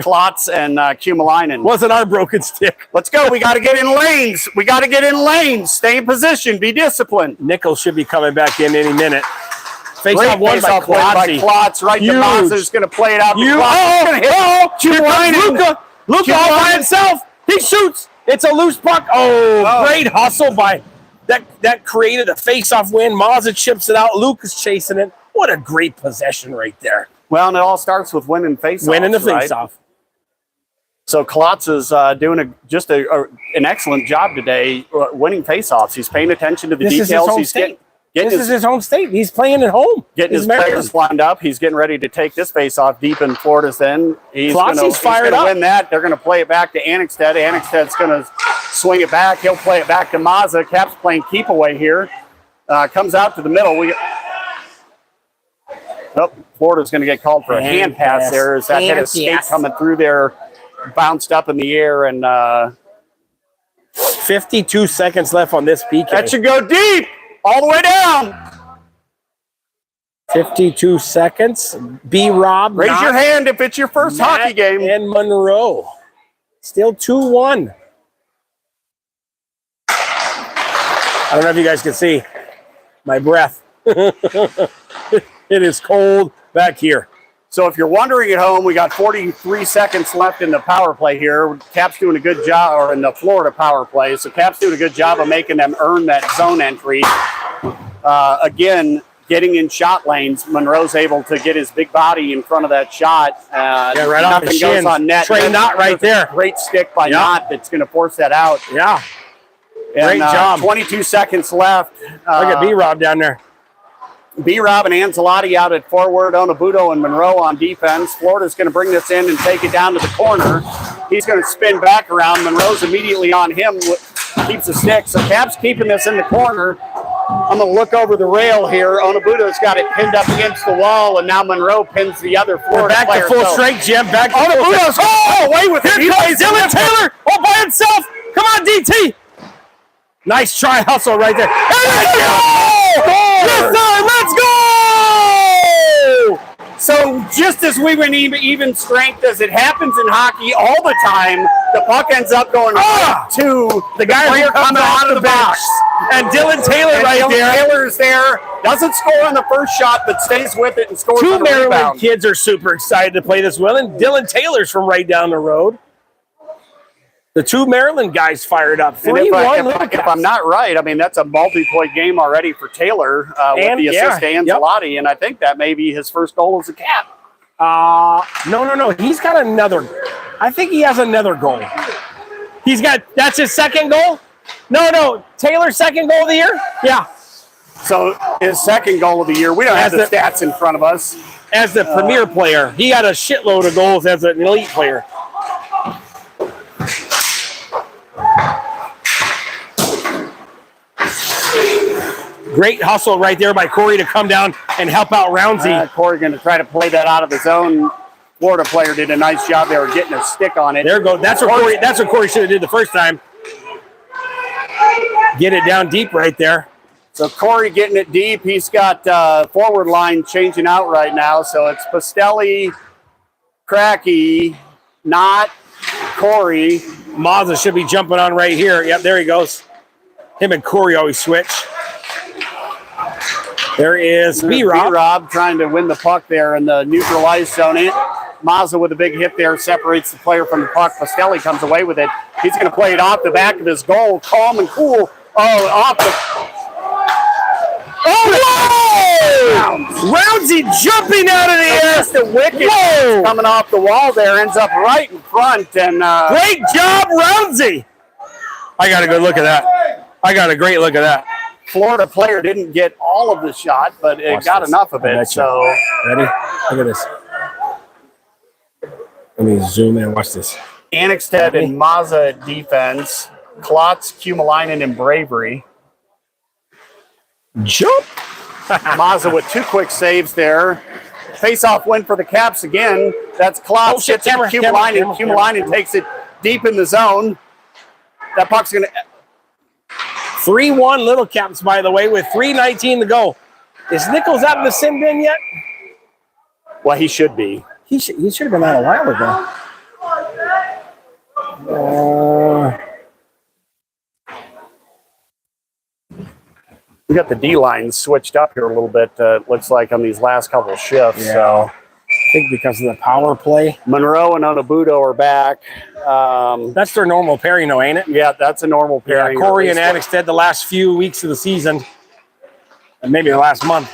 B: Klotz and Kumalainen.
A: Wasn't our broken stick.
B: Let's go. We got to get in lanes. We got to get in lanes. Stay in position. Be disciplined.
A: Nichols should be coming back in any minute.
B: Face-off won by Klotz. Right to Mazza's going to play it out.
A: Luka all by himself. He shoots. It's a loose puck. Great hustle by that created a face-off win. Mazza chips it out. Luka's chasing it. What a great possession right there.
B: Well, and it all starts with winning face-offs.
A: Winning the face-off.
B: So Klotz is doing an excellent job today winning face-offs. He's paying attention to the details.
A: This is his home state. He's playing at home.
B: Getting his players lined up. He's getting ready to take this face-off deep in Florida's end. He's going to win that. They're going to play it back to Annexstad. Annexstad's going to swing it back. He'll play it back to Mazza. Caps playing keep away here. Comes out to the middle. Florida's going to get called for a hand pass there as that hit a skate coming through there, bounced up in the air, and
A: 52 seconds left on this PK.
B: That should go deep, all the way down.
A: 52 seconds. B-Rob.
B: Raise your hand if it's your first hockey game.
A: And Monroe. Still 2-1. I don't know if you guys can see my breath. It is cold back here.
B: So if you're wondering at home, we got 43 seconds left in the power play here. Cap's doing a good job, or in the Florida power play. So Cap's doing a good job of making them earn that zone entry. Again, getting in shot lanes. Monroe's able to get his big body in front of that shot.
A: Right off the shins.
B: On net.
A: Trey Knott right there.
B: Great stick by Knott that's going to force that out.
A: Yeah.
B: Great job. 22 seconds left.
A: Look at B-Rob down there.
B: B-Rob and Ancelotti out at forward, Onobudo and Monroe on defense. Florida's going to bring this in and take it down to the corner. He's going to spin back around. Monroe's immediately on him, keeps the stick. So Cap's keeping this in the corner. I'm going to look over the rail here. Onobudo's got it pinned up against the wall, and now Monroe pins the other Florida player.
A: Back to full strength, Jim. Back to
B: Onobudo's away with it.
A: Here comes Dylan Taylor all by himself. Come on, DT. Nice try hustle right there. Let's go!
B: So just as we went even strength, as it happens in hockey all the time, the puck ends up going to the guy player coming out of the box.
A: And Dylan Taylor
B: Taylor's there. Doesn't score on the first shot, but stays with it and scores on the rebound.
A: Two Maryland kids are super excited to play this well, and Dylan Taylor's from right down the road. The two Maryland guys fired up. 3-1.
B: If I'm not right, I mean, that's a multi-point game already for Taylor with the assist to Ancelotti, and I think that may be his first goal as a Cap.
A: No. He's got another. I think he has another goal. That's his second goal? No. Taylor's second goal of the year? Yeah.
B: So his second goal of the year. We don't have the stats in front of us.
A: As the premier player, he got a shitload of goals as an elite player. Great hustle right there by Corey to come down and help out Roundsy.
B: Corey going to try to play that out of his own. Florida player did a nice job there getting a stick on it.
A: There goes. That's what Corey should have did the first time. Get it down deep right there.
B: So Corey getting it deep. He's got forward line changing out right now. So it's Pastelli, Cracky, not Corey.
A: Mazza should be jumping on right here. Yep, there he goes. Him and Corey always switch. There is B-Rob.
B: B-Rob trying to win the puck there in the neutralized zone. Mazza with a big hit there separates the player from the puck. Pastelli comes away with it. He's going to play it off the back of his goal. Calm and cool. Oh, off the...
A: Oh, Roundsy jumping out of the air.
B: Just a wicket coming off the wall there. Ends up right in front. And
A: great job, Roundsy. I got a good look at that. I got a great look at that.
B: Florida player didn't get all of the shot, but it got enough of it. So
A: ready? Look at this. Let me zoom in. Watch this.
B: Annexted and Mazza at defense. Klotz, Kumalainen, and Bravery.
A: Jump.
B: Mazza with 2 quick saves there. Face-off win for the Caps again. That's Klotz.
A: Oh, shit,
B: Kumalainen. Kumalainen takes it deep in the zone. That puck's going to...
A: 3-1 Little Caps, by the way, with 3:19 to go. Is Nichols out of the sin bin yet?
B: Well, he should be.
A: He should have been out a while ago.
B: We got the D-line switched up here a little bit, looks like, on these last couple of shifts.
A: Yeah.
B: So
A: I think because of the power play.
B: Monroe and Onabudo are back.
A: That's their normal pairing, though, ain't it?
B: Yeah, that's a normal pairing.
A: Yeah, Corey and Annexted the last few weeks of the season, and maybe the last month.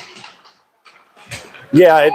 B: Yeah, it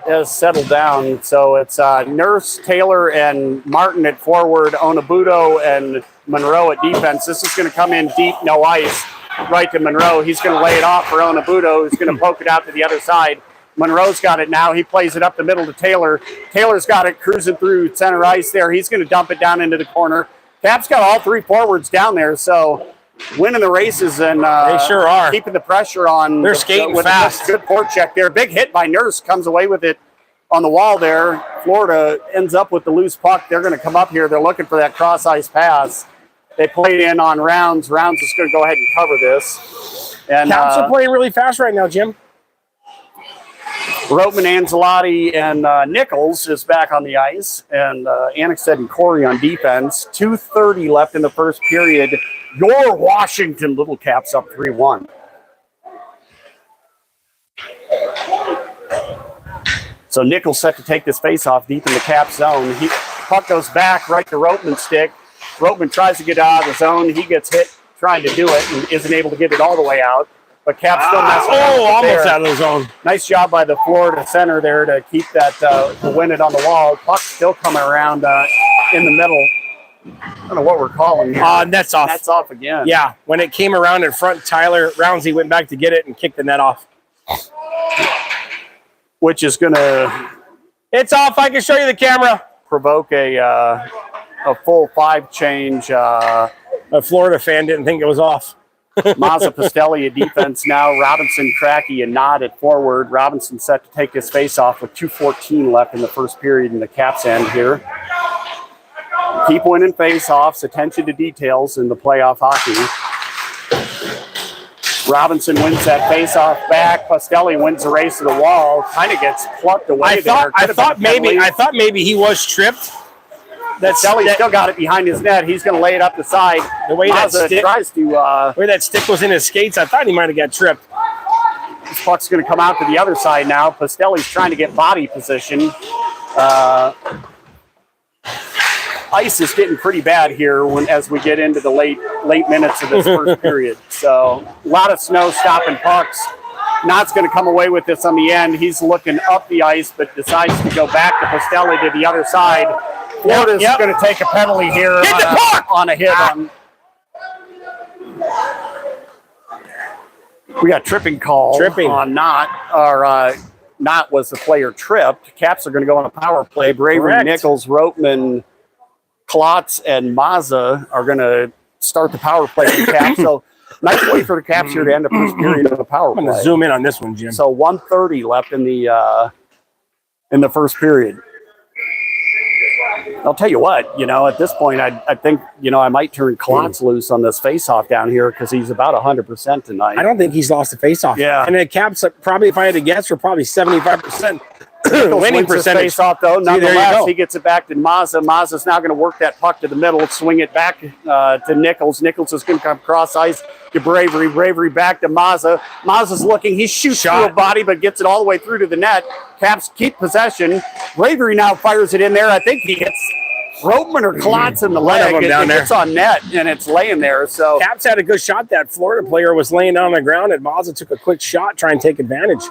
B: has settled down. So it's Nurse, Taylor, and Martin at forward, Onabudo and Monroe at defense. This is going to come in deep, no ice, right to Monroe. He's going to lay it off for Onabudo, who's going to poke it out to the other side. Monroe's got it now. He plays it up the middle to Taylor. Taylor's got it cruising through center ice there. He's going to dump it down into the corner. Cap's got all 3 forwards down there, so winning the races and
A: they sure are
B: keeping the pressure on.
A: They're skating fast.
B: Good port check there. Big hit by Nurse, comes away with it on the wall there. Florida ends up with the loose puck. They're going to come up here. They're looking for that cross ice pass. They played in on Rounds. Rounds is going to go ahead and cover this. And
A: Caps are playing really fast right now, Jim.
B: Roteman, Ancelotti, and Nichols is back on the ice, and Annexted and Corey on defense. 2:30 left in the first period. Your Washington Little Caps up 3-1. So Nichols set to take this face-off deep in the Cap zone. Puck goes back right to Roteman's stick. Roteman tries to get out of the zone. He gets hit trying to do it and isn't able to get it all the way out. But Cap still messing up.
A: Almost out of the zone.
B: Nice job by the Florida center there to keep that, to win it on the wall. Puck still coming around in the middle. I don't know what we're calling here.
A: Net's off.
B: Net's off again.
A: Yeah, when it came around in front, Tyler Roundsy went back to get it and kicked the net off.
B: Which is going to...
A: It's off. I can show you the camera.
B: Provoke a full 5 change.
A: A Florida fan didn't think it was off.
B: Mazza Pastelli at defense now. Robinson, Cracky, and Nod at forward. Robinson set to take his face off with 2:14 left in the first period in the Caps end here. Keep winning face-offs. Attention to details in the playoff hockey. Robinson wins that face-off back. Pastelli wins the race to the wall. Kind of gets plucked away
A: I thought maybe he was tripped.
B: Pastelli still got it behind his net. He's going to lay it up the side.
A: The way
B: Mazza tries to...
A: where that stick was in his skates, I thought he might have got tripped.
B: This puck's going to come out to the other side now. Pastelli's trying to get body position. Ice is getting pretty bad here as we get into the late minutes of this first period. So a lot of snow stopping pucks. Knott's going to come away with this on the end. He's looking up the ice, but decides to go back to Pastelli to the other side. Florida's going to take a penalty here on a hit. We got tripping call on Knott. Knott was the player tripped. Caps are going to go on a power play. Bravery, Nichols, Roteman, Klotz, and Mazza are going to start the power play for the Caps. So nice way for the Caps here to end the first period of the power play.
A: I'm going to zoom in on this one, Jim.
B: So 1:30 left in the first period. I'll tell you what, at this point, I think, I might turn Klotz loose on this face-off down here because he's about 100% tonight.
A: I don't think he's lost a face-off.
B: Yeah.
A: And the Caps, probably, if I had to guess, are probably 75% winning percentage.
B: Face-off, though. Nonetheless, he gets it back to Mazza. Mazza's now going to work that puck to the middle, swing it back to Nichols. Nichols is going to come cross ice to Bravery. Bravery back to Mazza. Mazza's looking. He shoots through a body, but gets it all the way through to the net. Caps keep possession. Bravery now fires it in there. I think he hits Ropeman or Klotz in the leg. It gets on net, and it's laying there. So
A: Caps had a good shot. That Florida player was laying down on the ground, and Mazza took a quick shot, trying to take advantage.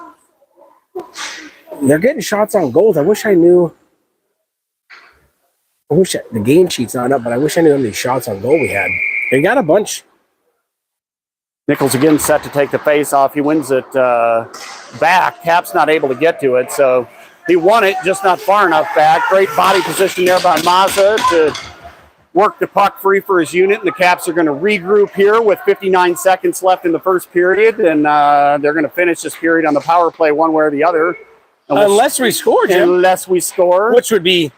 A: They're getting shots on goals. I wish I knew. The game sheet's not up, but I wish I knew how many shots on goal we had. They got a bunch.
B: Nichols again set to take the face off. He wins it back. Cap's not able to get to it, so he won it, just not far enough back. Great body position there by Mazza to work the puck free for his unit, and the Caps are going to regroup here with 59 seconds left in the first period, and they're going to finish this period on the power play one way or the other.
A: Unless we score, Jim.
B: Unless we score.
A: Which would be...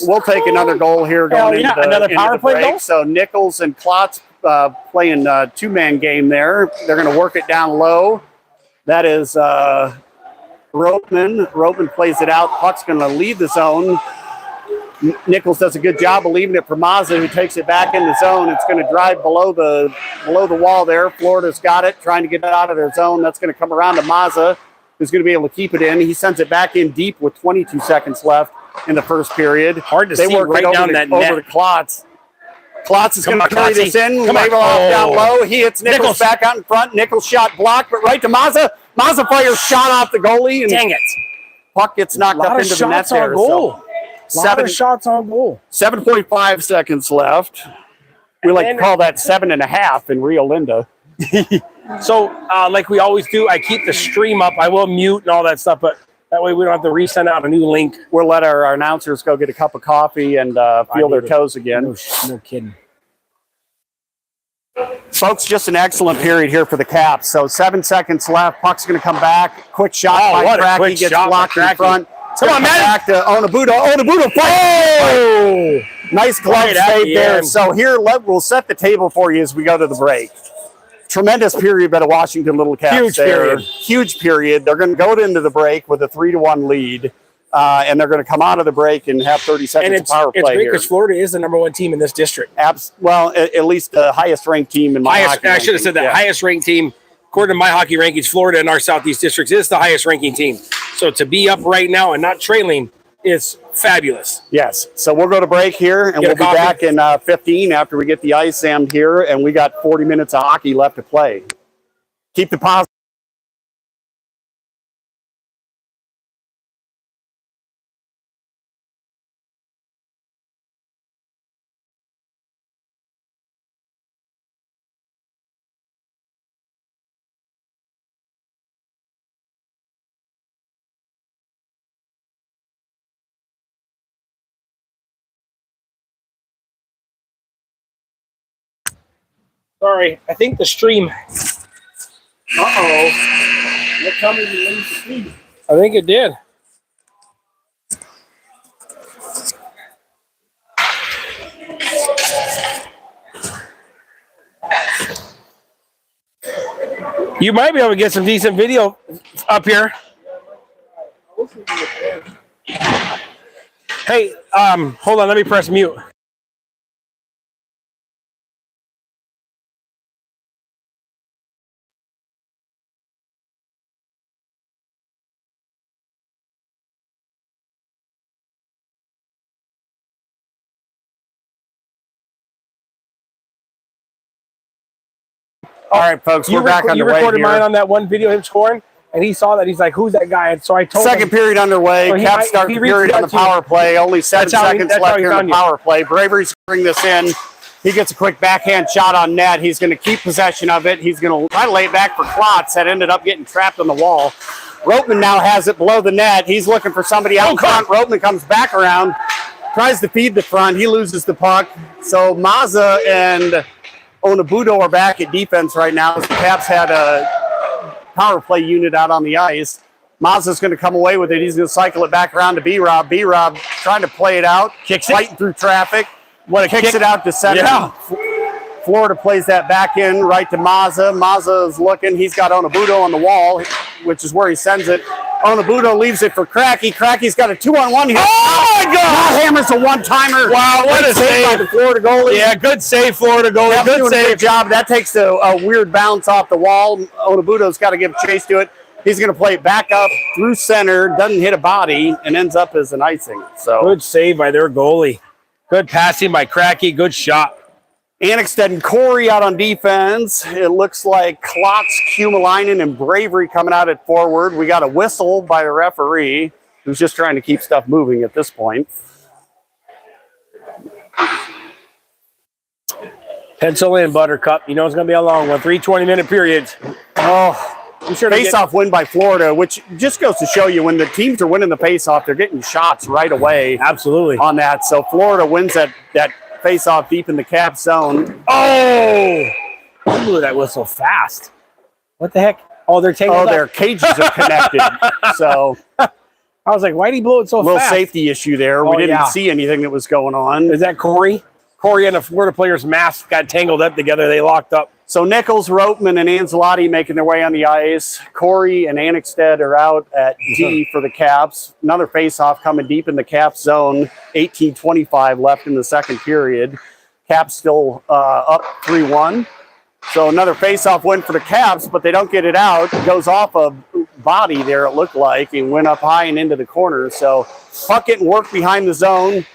B: We'll take another goal here going into
A: another power play goal.
B: So Nichols and Klotz playing a two-man game there. They're going to work it down low. That is Ropeman. Ropeman plays it out. Puck's going to leave the zone. Nichols does a good job of leaving it for Mazza, who takes it back in the zone. It's going to drive below the wall there. Florida's got it, trying to get it out of their zone. That's going to come around to Mazza, who's going to be able to keep it in. He sends it back in deep with 22 seconds left in the first period.
A: Hard to see right down that net.
B: Over to Klotz. Klotz is going to carry this in. Label off down low. He hits Nichols back out in front. Nichols shot blocked, but right to Mazza. Mazza fires shot off the goalie. And
A: dang it.
B: Puck gets knocked up into the net there.
A: Goal. So 7 shots on goal.
B: 7.5 seconds left. We like to call that 7.5 in Rio Linda.
A: So, like we always do, I keep the stream up. I will mute and all that stuff, but that way we don't have to resend out a new link.
B: We'll let our announcers go get a cup of coffee and feel their toes again.
A: No kidding.
B: Folks, just an excellent period here for the Caps. So 7 seconds left. Puck's going to come back. Quick shot by Cracky. He gets blocked in front. Come on, man. Back to Onabudo. Onabudo. Oh! Nice glove save there. So here, we'll set the table for you as we go to the break. Tremendous period by the Washington Little Caps. Huge period. They're going to go into the break with a 3-1 lead, and they're going to come out of the break and have 30 seconds of power play here. It's great
A: because Florida is the #1 team in this district.
B: Well, at least the highest-ranked team in my hockey
A: I should have said that. Yeah. Highest-ranked team. According to my hockey rankings, Florida in our Southeast districts is the highest-ranking team. So to be up right now and not trailing is fabulous.
B: Yes. So we'll go to break here, and we'll be back in 15 after we get the ice jammed here, and we got 40 minutes of hockey left to play. Keep the positive.
A: Sorry, I think the stream.
B: What time did you lose the feed?
A: I think it did. You might be able to get some decent video up here. Hey, hold on, let me press mute.
B: All right, folks, we're back underway.
A: You recorded mine on that one video, him scoring, and he saw that. He's like, "Who's that guy?" And so I told him.
B: Second period underway. Caps start the period on the power play. Only 7 seconds left here in the power play. Bravery's bring this in. He gets a quick backhand shot on net. He's going to keep possession of it. He's going to try to lay it back for Klotz. That ended up getting trapped on the wall. Ropeman now has it below the net. He's looking for somebody out front. Ropeman comes back around, tries to feed the front. He loses the puck. So Mazza and Onabudo are back at defense right now. The Caps had a power play unit out on the ice. Mazza's going to come away with it. He's going to cycle it back around to B-Rob. B-Rob trying to play it out.
A: Kicks
B: fighting through traffic. Kicks it out to center.
A: Yeah.
B: Florida plays that back in right to Mazza. Mazza's looking. He's got Onabudo on the wall, which is where he sends it. Onabudo leaves it for Cracky. Cracky's got a 2-on-1 here.
A: Oh, my God!
B: Hammers a one-timer.
A: Wow, what a save
B: by the Florida goalie.
A: Yeah, good save, Florida goalie.
B: Yeah,
A: Good
B: doing a
A: save.
B: good job. That takes a weird bounce off the wall. Onabudo's got to give chase to it. He's going to play it back up through center, doesn't hit a body, and ends up as an icing. So
A: Good save by their goalie. Good passing by Cracky. Good shot.
B: Annexted and Corey out on defense. It looks like Klotz, Kumalainen, and Bravery coming out at forward. We got a whistle by the referee, who's just trying to keep stuff moving at this point.
A: Pencil in, Buttercup. You know it's going to be a long one. 3 20-minute periods.
B: Oh,
A: I'm sure
B: face-off win by Florida, which just goes to show you when the teams are winning the face-off, they're getting shots right away
A: Absolutely.
B: on that. So Florida wins that face-off deep in the cap zone.
A: Oh! He blew that whistle fast. What the heck? Oh, they're tangled up.
B: Their cages are connected. So
A: I was like, why did he blow it so
B: a little
A: fast?
B: safety issue there.
A: Oh,
B: We didn't
A: yeah.
B: see anything that was going on.
A: Is that Corey? Corey and the Florida player's mask got tangled up together. They locked up.
B: So Nichols, Roteman, and Ancelotti making their way on the ice. Corey and Annexted are out at D for the Caps. Another face-off coming deep in the Caps zone. 18:25 left in the second period. Caps still up 3-1. So another face-off win for the Caps, but they don't get it out. It goes off a body there, it looked like, and went up high and into the corner. So puck getting work behind the zone.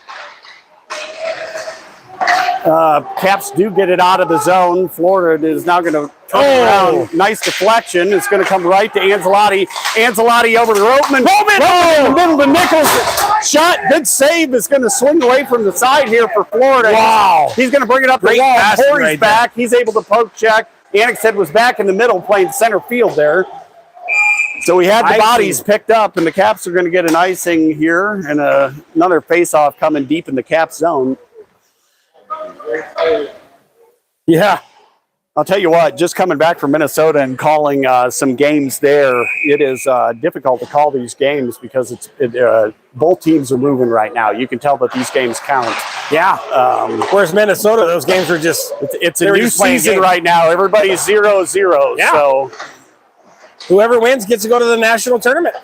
B: Caps do get it out of the zone. Florida is now going to turn around. Nice deflection. It's going to come right to Ancelotti. Ancelotti over to Roteman. Roteman in the middle to Nichols. Shot. Good save. Is going to swing away from the side here for Florida.
A: Wow.
B: He's going to bring it up the
A: Great
B: wall.
A: passing
B: Corey's
A: right
B: back. He's able to poke check. Annexted was back in the middle playing center field there. So we had the
A: Icing.
B: bodies picked up, and the Caps are going to get an icing here, and another face-off coming deep in the Caps zone.
A: Yeah.
B: I'll tell you what, just coming back from Minnesota and calling some games there, it is difficult to call these games because both teams are moving right now. You can tell that these games count.
A: Yeah. Whereas Minnesota, those games were just
B: It's
A: they
B: a
A: were
B: new
A: just playing
B: season
A: games.
B: right now. Everybody's 0-0.
A: Yeah.
B: So
A: Whoever wins gets to go to the national tournament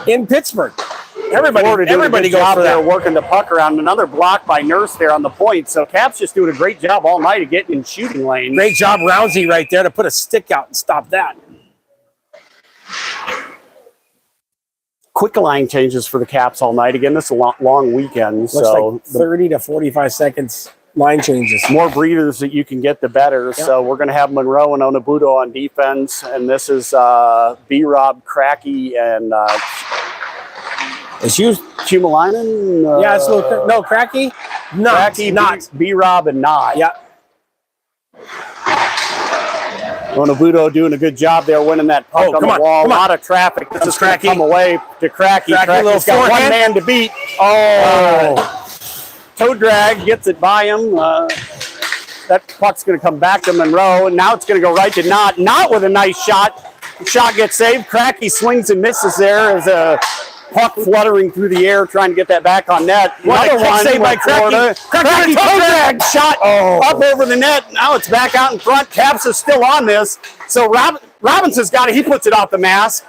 A: in Pittsburgh.
B: Florida doing
A: Everybody
B: a good
A: goes
B: job
A: for
B: there
A: that.
B: working the puck around. Another block by Nurse there on the point. So Caps just doing a great job all night of getting in shooting lane.
A: Great job, Rousey, right there to put a stick out and stop that.
B: Quick line changes for the Caps all night. Again, this is a long weekend.
A: Looks
B: So
A: like 30 to 45 seconds line changes.
B: more breathers that you can get, the better.
A: Yeah.
B: So we're going to have Monroe and Onabudo on defense. And this is B-Rob, Cracky, and
A: It's used.
B: Kumalainen.
A: Yeah, it's a little, no, Cracky.
B: Cracky,
A: Not.
B: B-Rob, and Knott.
A: Yeah.
B: Onabudo doing a good job there, winning that puck
A: Oh,
B: on
A: come
B: the
A: on,
B: wall. A
A: come on.
B: lot of traffic. This is going to
A: Cracky.
B: come away to Cracky.
A: Cracky, little
B: Cracky's got one
A: forehand.
B: man to beat. Toe drag, gets it by him. That puck's going to come back to Monroe, and now it's going to go right to Knott. Knott with a nice shot. The shot gets saved. Cracky swings and misses there as a puck fluttering through the air, trying to get that back on net.
A: What a
B: Another
A: kick
B: one
A: save by
B: with Florida.
A: Cracky
B: toe drag shot up over the net. Now it's back out in front. Caps is still on this. So Robinson's got it. He puts it off the mask.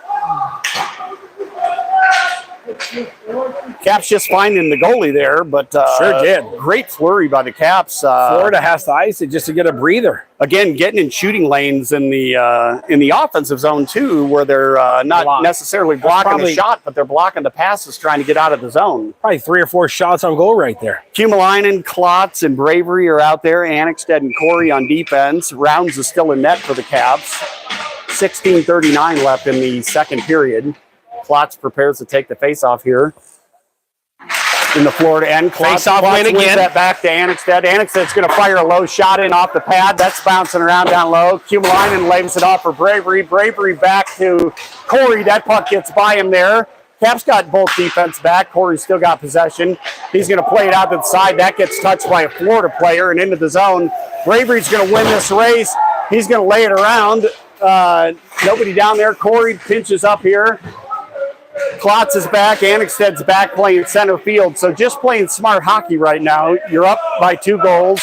B: Caps just finding the goalie there, but
A: Sure did.
B: Great flurry by the Caps.
A: Florida has to ice it just to get a breather.
B: Again, getting in shooting lanes in the offensive zone too, where they're not
A: Block.
B: necessarily blocking
A: probably-
B: the shot, but they're blocking the passes, trying to get out of the zone.
A: Probably 3 or 4 shots on goal right there.
B: Kumalainen, Klotz, and Bravery are out there. Annexted and Corey on defense. Rounds is still in net for the Caps. 16:39 left in the second period. Klotz prepares to take the faceoff here in the Florida end. Klotz
A: Face-off win
B: wins
A: again.
B: that back to Annexted. Annexted's going to fire a low shot in off the pad. That's bouncing around down low. Kumalainen lays it off for Bravery. Bravery back to Corey. That puck gets by him there. Caps got both defense back. Corey's still got possession. He's going to play it out to the side. That gets touched by a Florida player and into the zone. Bravery's going to win this race. He's going to lay it around. Nobody down there. Corey pinches up here. Klotz is back. Annexsted's back playing center field. So just playing smart hockey right now. You're up by 2 goals.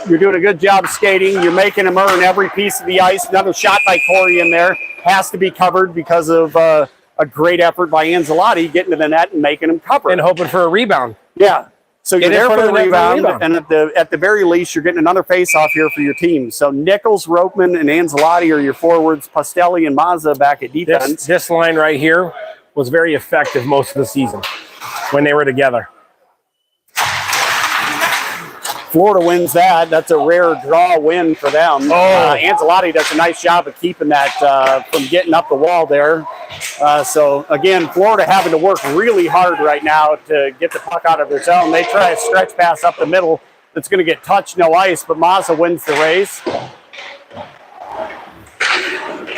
B: You're doing a good job skating. You're making them earn every piece of the ice. Another shot by Corey in there. Has to be covered because of a great effort by Anzalotti getting to the net and making him cover.
A: And hoping for a rebound.
B: Yeah. So you're there for the rebound,
A: and
B: at the very least, you're getting another face-off here for your team. So Nichols, Ropeman, and Anzalotti are your forwards. Pastelli and Mazza back at defense.
A: This line right here was very effective most of the season when they were together.
B: Florida wins that. That's a rare draw win for them. Anzalotti does a nice job of keeping that from getting up the wall there. So, again, Florida having to work really hard right now to get the puck out of their zone. They try a stretch pass up the middle that's going to get touched, no ice, but Mazza wins the race.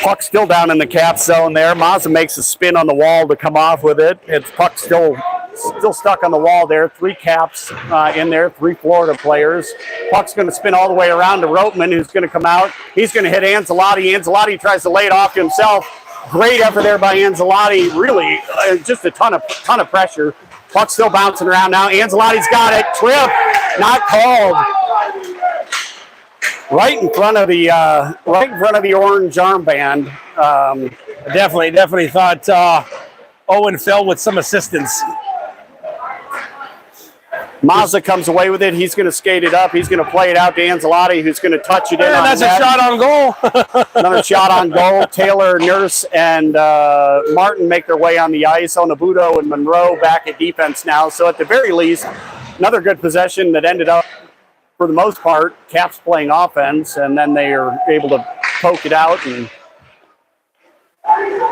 B: Puck still down in the cap zone there. Mazza makes a spin on the wall to come off with it. It's puck still stuck on the wall there. 3 caps in there, 3 Florida players. Puck's going to spin all the way around to Ropeman, who's going to come out. He's going to hit Anzalotti. Anzalotti tries to lay it off to himself. Great effort there by Anzalotti. Really, just a ton of pressure. Puck's still bouncing around now. Anzalotti's got it. Trip, not called. Right in front of the orange armband.
A: Definitely thought Owen fell with some assistance.
B: Mazza comes away with it. He's going to skate it up. He's going to play it out to Anzalotti, who's going to touch it in.
A: That's a shot on goal.
B: Another shot on goal. Taylor, Nurse, and Martin make their way on the ice. Onabudo and Monroe back at defense now. So at the very least, another good possession that ended up, for the most part, Caps playing offense, and then they are able to poke it out. And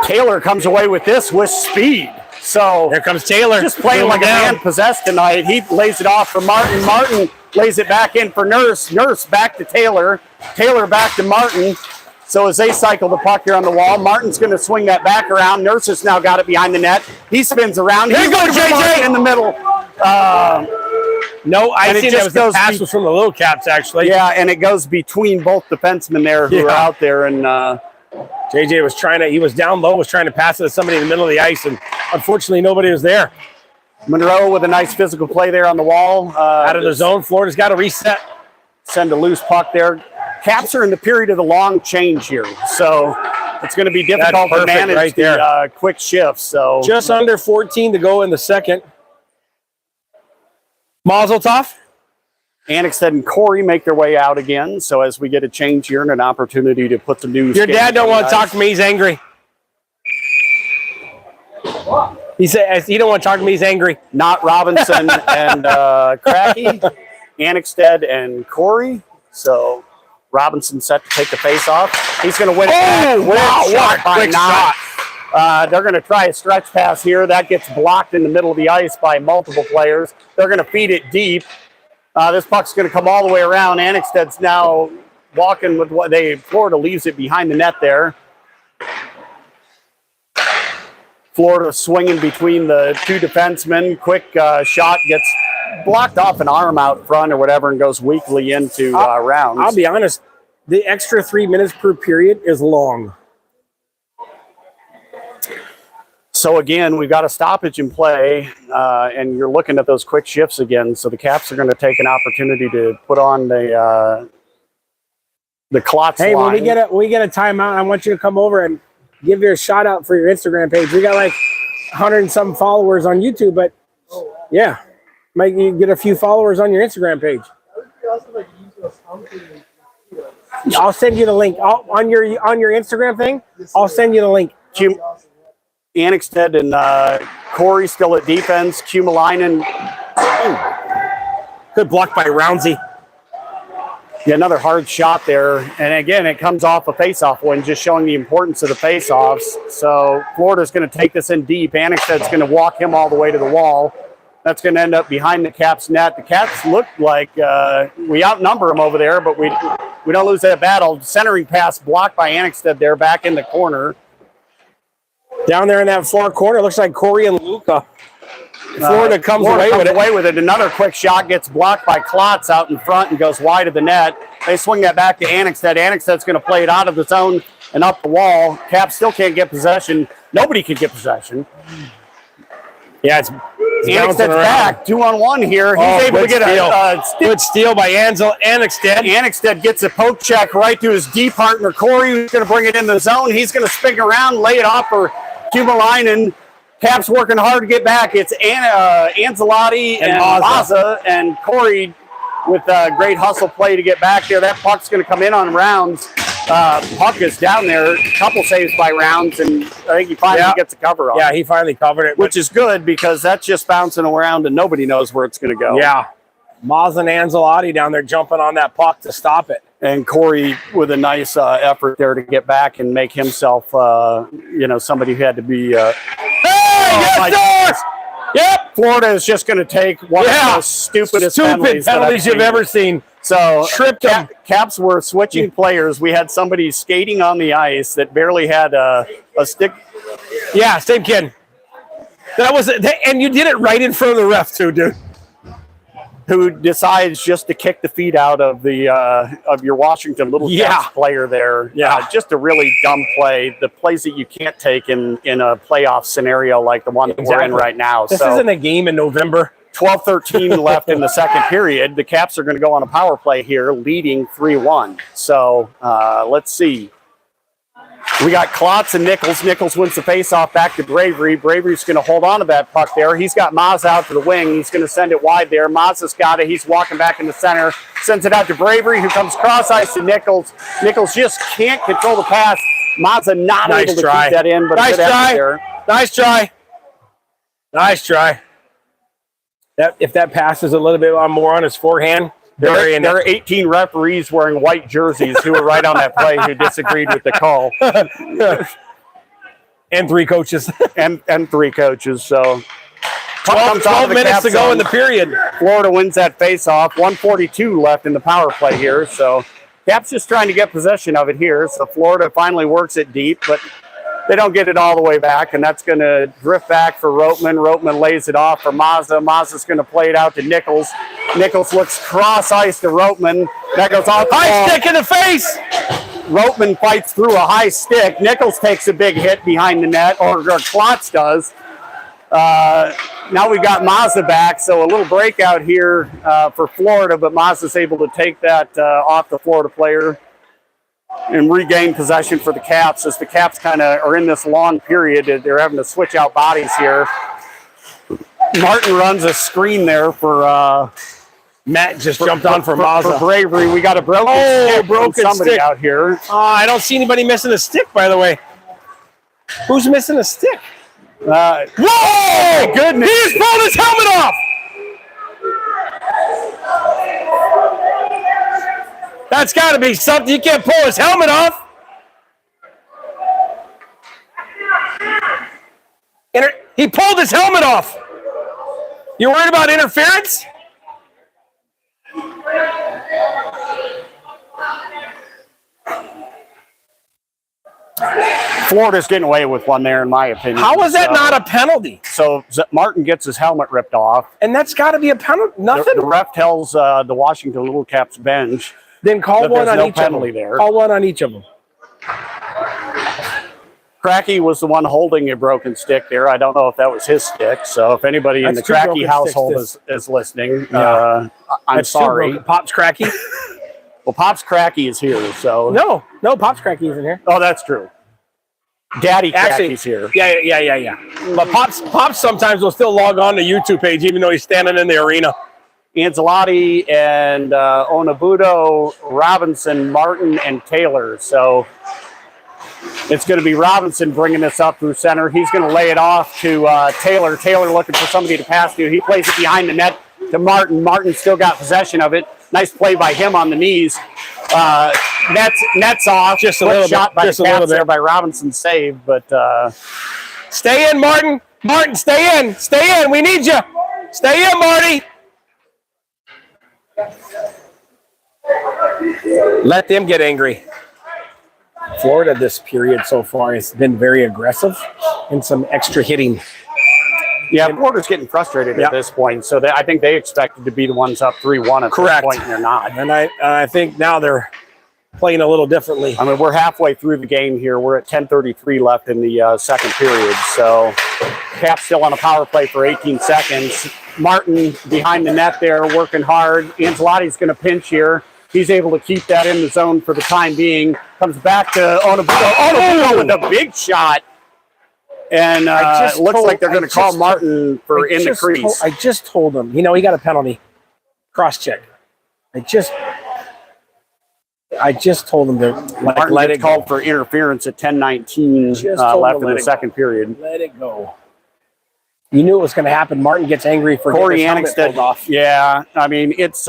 B: Taylor comes away with this with speed. So
A: here comes Taylor.
B: Just playing like a man possessed tonight. He lays it off for Martin. Martin lays it back in for Nurse. Nurse back to Taylor. Taylor back to Martin. So as they cycle the puck here on the wall, Martin's going to swing that back around. Nurse has now got it behind the net. He spins around.
A: Here goes JJ
B: in the middle.
A: No, I think the pass was from the Little Caps, actually.
B: Yeah, and it goes between both defensemen there who are out there. And
A: JJ was he was down low, was trying to pass it to somebody in the middle of the ice, and unfortunately nobody was there.
B: Monroe with a nice physical play there on the wall.
A: Out of the zone, Florida's got to reset.
B: Send a loose puck there. Caps are in the period of the long change here, so it's going to be difficult to manage the quick shifts. So
A: just under 14 to go in the second. Mazel tov.
B: Annexsted and Corey make their way out again. So as we get a change here and an opportunity to put the news.
A: Your dad don't want to talk to me. He's angry. He said he don't want to talk to me. He's angry.
B: Not Robinson and Cracky, Annexsted and Corey. So Robinson set to take the face off. He's going to win it.
A: Oh, wow, what a quick shot.
B: They're going to try a stretch pass here. That gets blocked in the middle of the ice by multiple players. They're going to feed it deep. This puck's going to come all the way around. Annexsted's now walking with Florida leaves it behind the net there. Florida swinging between the 2 defensemen. Quick shot gets blocked off an arm out front or whatever and goes weakly into rounds.
A: I'll be honest. The extra 3 minutes per period is long.
B: So again, we've got a stoppage in play, and you're looking at those quick shifts again. So the Caps are going to take an opportunity to put on the Klotz line.
A: Hey, when we get a timeout, I want you to come over and give your shout out for your Instagram page. We got like 100 and some followers on YouTube, but yeah, might you get a few followers on your Instagram page. I'll send you the link on your Instagram thing. I'll send you the link.
B: Annexsted and Corey still at defense. Kumalainen.
A: Good block by Roundsy.
B: Yeah, another hard shot there. And again, it comes off a faceoff win, just showing the importance of the faceoffs. So Florida's going to take this in deep. Annexsted's going to walk him all the way to the wall. That's going to end up behind the Caps net. The Caps look like we outnumber them over there, but we don't lose that battle. Centering pass blocked by Annexsted there back in the corner.
A: Down there in that far corner, looks like Corey and Luca. Florida comes away with it.
B: Another quick shot gets blocked by Klotz out in front and goes wide of the net. They swing that back to Annexstad. Annexstad's going to play it out of the zone and up the wall. Caps still can't get possession. Nobody can get possession.
A: Yeah, it's
B: Annexstad's back. 2-on-1 here. He's able to get a
A: good steal by Annexstad.
B: Annexstad gets a poke check right to his D partner, Corey, who's going to bring it in the zone. He's going to spin around, lay it off for Kumalainen. Caps working hard to get back. It's Anzalotti and Mazza and Corey with a great hustle play to get back there. That puck's going to come in on Rounds. Puck is down there. A couple saves by Rounds, and I think he finally gets a cover on.
A: Yeah, he finally covered it.
B: Which is good because that's just bouncing around and nobody knows where it's going to go.
A: Yeah. Mazza and Anzalotti down there jumping on that puck to stop it.
B: And Corey with a nice effort there to get back and make himself, somebody who had to be.
A: Yes, yep.
B: Florida is just going to take one of the stupidest penalties
A: you've ever seen.
B: So
A: tripped them.
B: Caps were switching players. We had somebody skating on the ice that barely had a stick.
A: Yeah, same kid. That was and you did it right in front of the ref too, dude.
B: Who decides just to kick the feet out of the of your Washington Little Caps player there.
A: Yeah.
B: Just a really dumb play. The plays that you can't take in a playoff scenario like the one that we're in right now.
A: This isn't a game in November.
B: 12-13 left in the second period. The Caps are going to go on a power play here, leading 3-1. So let's see. We got Klotz and Nichols. Nichols wins the faceoff back to Bravery. Bravery's going to hold on to that puck there. He's got Maz out to the wing. He's going to send it wide there. Maz has got it. He's walking back in the center. Sends it out to Bravery, who comes cross ice to Nichols. Nichols just can't control the pass. Mazza not able to keep that in, but
A: nice try. Nice try. Nice try. If that passes a little bit more on his forehand,
B: there are 18 referees wearing white jerseys who were right on that play who disagreed with the call.
A: And 3 coaches.
B: and 3 coaches. So
A: 12 minutes to go in the period.
B: Florida wins that face-off. 1:42 left in the power play here. So Caps just trying to get possession of it here. So Florida finally works it deep, but they don't get it all the way back, and that's going to drift back for Roteman. Roteman lays it off for Mazza. Mazza's going to play it out to Nichols. Nichols looks cross-ice to Roteman. That goes off the
A: high stick in the face.
B: Roteman fights through a high stick. Nichols takes a big hit behind the net, or Klotz does. Now we've got Mazza back, so a little breakout here for Florida, but Mazza's able to take that off the Florida player and regain possession for the Caps as the Caps kind of are in this long period. They're having to switch out bodies here. Martin runs a screen there for
A: Matt just jumped on for Mazza.
B: For Bravery. We got a broken stick out here.
A: I don't see anybody missing a stick, by the way. Who's missing a stick?
B: Whoa! My goodness.
A: He just pulled his helmet off! That's got to be something. You can't pull his helmet off. He pulled his helmet off. You worried about interference?
B: Florida's getting away with one there, in my opinion.
A: How is that not a penalty?
B: So Martin gets his helmet ripped off.
A: And that's got to be a penalty. Nothing.
B: The ref tells the Washington Little Caps bench.
A: Then call one on each of them.
B: There.
A: Call one on each of them.
B: Cracky was the one holding a broken stick there. I don't know if that was his stick. So if anybody in the Cracky household is listening, I'm sorry.
A: Pop's Cracky?
B: Well, Pop's Cracky is here. So
A: No, Pop's Cracky isn't here.
B: Oh, that's true. Daddy Cracky's here.
A: Yeah. But Pops sometimes will still log on to YouTube page even though he's standing in the arena.
B: Anzalotti and Onabudo, Robinson, Martin, and Taylor. So it's going to be Robinson bringing this up through center. He's going to lay it off to Taylor. Taylor looking for somebody to pass to. He plays it behind the net to Martin. Martin still got possession of it. Nice play by him on the knees. Nets off.
A: Just a little
B: shot
A: bit.
B: by
A: Just
B: the
A: a little
B: there
A: bit
B: by Robinson's save, but
A: stay in, Martin. Martin, stay in. Stay in. We need you. Stay in, Marty. Let them get angry. Florida this period so far has been very aggressive and some extra hitting.
B: Yeah, Florida's getting frustrated at this point, so I think they expected to be the ones up 3-1 at this point, and they're not.
A: And I think now they're playing a little differently.
B: I mean, we're halfway through the game here. We're at 10:33 left in the second period, so Cap's still on a power play for 18 seconds. Martin behind the net there, working hard. Ancelotti's going to pinch here. He's able to keep that in the zone for the time being. Comes back to Onabudo with a big shot. And it looks like they're going to call Martin for in the crease.
A: I just told him, he got a penalty. Cross check. I just told him to let it
B: called for interference at 10:19 left in the second period.
A: Let it go. You knew it was going to happen. Martin gets angry for
B: Corey Annexted off. Yeah, I mean, it's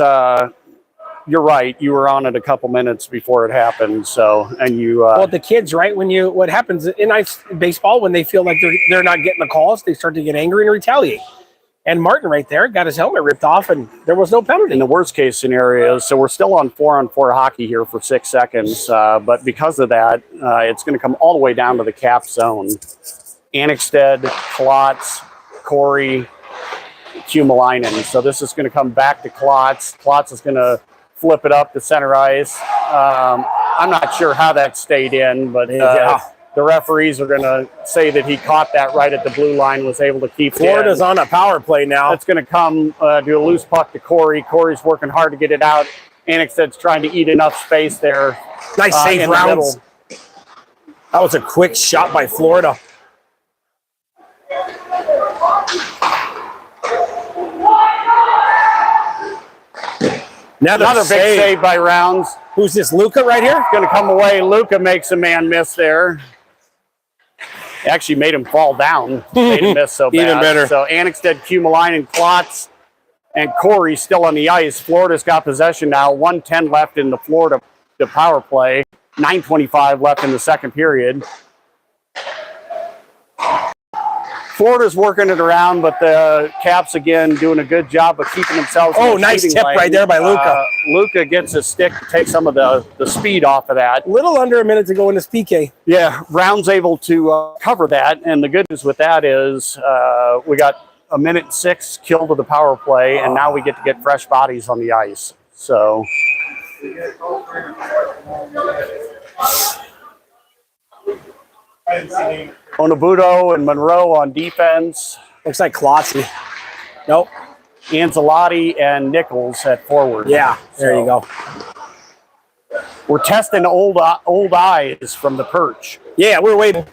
B: you're right. You were on it a couple minutes before it happened. So, and you
A: well, the kids, right? What happens in baseball when they feel like they're not getting the calls, they start to get angry and retaliate. And Martin right there got his helmet ripped off, and there was no penalty.
B: In the worst case scenario, so we're still on 4-on-4 hockey here for 6 seconds. But because of that, it's going to come all the way down to the cap zone. Annexted, Klotz, Corey, Kumalainen. So this is going to come back to Klotz. Klotz is going to flip it up to center ice. I'm not sure how that stayed in, but the referees are going to say that he caught that right at the blue line, was able to keep it in.
A: Florida's on a power play now.
B: It's going to come do a loose puck to Corey. Corey's working hard to get it out. Annexsted's trying to eat enough space there.
A: Nice save rounds. That was a quick shot by Florida.
B: Another big save by Rounds.
A: Who's this, Luca right here?
B: Going to come away. Luca makes a man miss there. Actually made him fall down. Made him miss so bad.
A: Even better.
B: So Annexted, Kumalainen, Klotz, and Corey still on the ice. Florida's got possession now. 1:10 left in the Florida power play. 9:25 left in the second period. Florida's working it around, but the Caps, again, doing a good job of keeping themselves.
A: Oh, nice tip right there by Luca.
B: Luca gets a stick to take some of the speed off of that.
A: Little under a minute to go in this PK.
B: Yeah, Round's able to cover that, and the good news with that is we got 1:06 kill to the power play, and now we get to get fresh bodies on the ice. So. Onabudo and Monroe on defense.
A: Looks like Klotzy. Nope.
B: Ancelotti and Nichols at forward.
A: Yeah, there you go.
B: We're testing old eyes from the perch.
A: Yeah, we're waiting.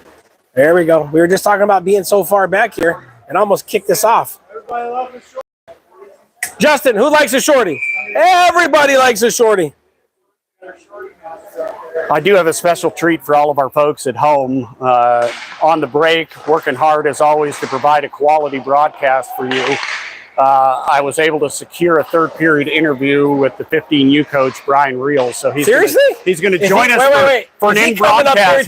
A: There we go. We were just talking about being so far back here and almost kicked this off.
C: Everybody loves a short.
A: Justin, who likes a shorty? Everybody likes a shorty.
B: I do have a special treat for all of our folks at home. On the break, working hard as always to provide a quality broadcast for you. I was able to secure a third period interview with the 15U coach, Brian Reel. So he's going to join us for an in-broadcast.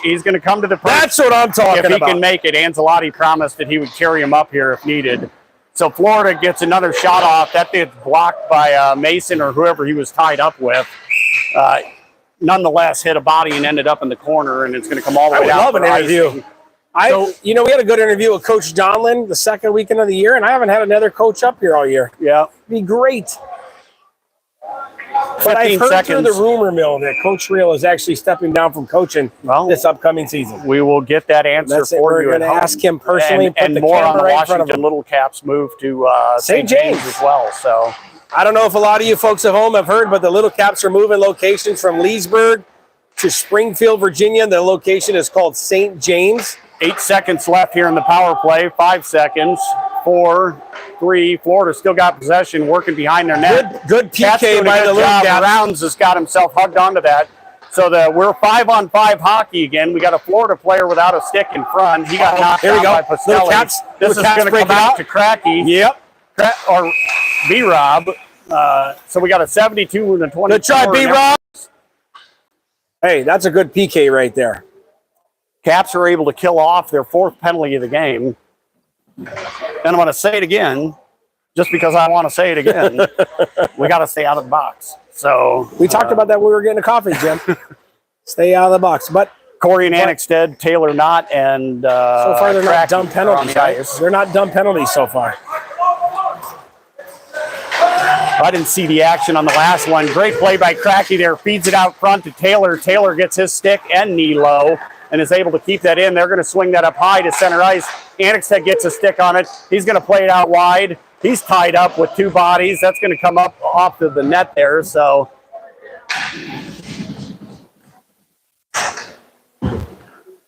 B: He's going to come to the perch.
A: That's what I'm talking about.
B: If he can make it. Ancelotti promised that he would carry him up here if needed. So Florida gets another shot off. That gets blocked by Mason or whoever he was tied up with. Nonetheless, hit a body and ended up in the corner, and it's going to come all the way down.
A: I would love an interview. We had a good interview with Coach Donlin the second weekend of the year, and I haven't had another coach up here all year.
B: Yeah.
A: It'd be great. But I've heard through the rumor mill that Coach Reel is actually stepping down from coaching this upcoming season.
B: We will get that answer for you.
A: We're going to ask him personally.
B: And more on the Washington Little Caps move to St. James as well. So
A: I don't know if a lot of you folks at home have heard, but the Little Caps are moving locations from Leesburg to Springfield, Virginia. The location is called St. James.
B: 8 seconds left here in the power play. 5 seconds. 4, 3. Florida still got possession, working behind their net.
A: Good PK by the Little Caps.
B: Rounds has got himself hugged onto that. So we're 5-on-5 hockey again. We got a Florida player without a stick in front. He got knocked out by Pastelli. This is going to come out to Cracky.
A: Yep.
B: Or B-Rob. So we got a 72 and a 24.
A: Good try, B-Rob. Hey, that's a good PK right there.
B: Caps are able to kill off their 4th penalty of the game. And I'm going to say it again, just because I want to say it again. We got to stay out of the box. So
A: we talked about that when we were getting a coffee, Jim. Stay out of the box. But
B: Corey and Annexted, Taylor not, and
A: So far, they're not dumb
B: Cracky are on
A: penalties.
B: the ice.
A: They're not dumb penalties so far.
B: I didn't see the action on the last one. Great play by Cracky there. Feeds it out front to Taylor. Taylor gets his stick and knee low and is able to keep that in. They're going to swing that up high to center ice. Annexted gets a stick on it. He's going to play it out wide. He's tied up with two bodies. That's going to come up off to the net there. So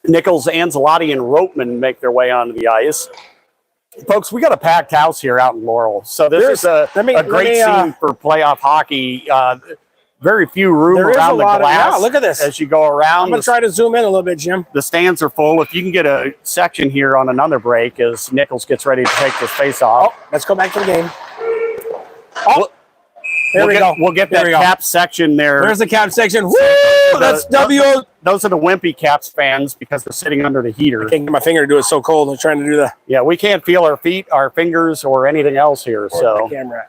B: Nichols, Ancelotti, and Ropeman make their way onto the ice. Folks, we got a packed house here out in Laurel. So this is a great scene for playoff hockey. Very few room around the glass.
A: Look at this.
B: As you go around.
A: I'm going to try to zoom in a little bit, Jim.
B: The stands are full. If you can get a section here on another break as Nichols gets ready to take this face off.
A: Oh, let's go back to the game. Oh, there we go.
B: We'll get that cap section there.
A: There's the cap section. Woo! That's
B: Those are the Wimpy Caps fans because they're sitting under the heater.
A: I can't get my finger to do it. So cold. I'm trying to do the.
B: Yeah, we can't feel our feet, our fingers, or anything else here. So
A: camera.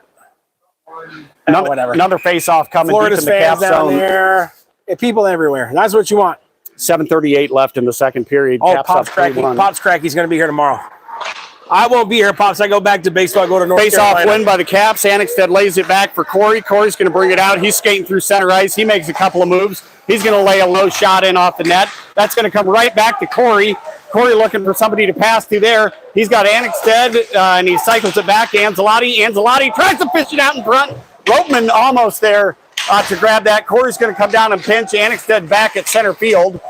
B: Whatever. Another face-off coming
A: Florida's
B: deep in the cap
A: fans down
B: zone.
A: there. Yeah, people everywhere. That's what you want.
B: 7:38 left in the second period.
A: Oh,
B: Caps
A: Pops
B: up
A: Cracky.
B: 3-1.
A: Pops Cracky's going to be here tomorrow. I won't be here, Pops. I go back to baseball. I go to North
B: Face-off
A: Carolina.
B: win by the Caps. Annexted lays it back for Corey. Corey's going to bring it out. He's skating through center ice. He makes a couple of moves. He's going to lay a low shot in off the net. That's going to come right back to Corey. Corey looking for somebody to pass to there. He's got Annexted, and he cycles it back to Ancelotti. Ancelotti tries to fish it out in front. Ropeman almost there to grab that. Corey's going to come down and pinch. Annexted back at center field.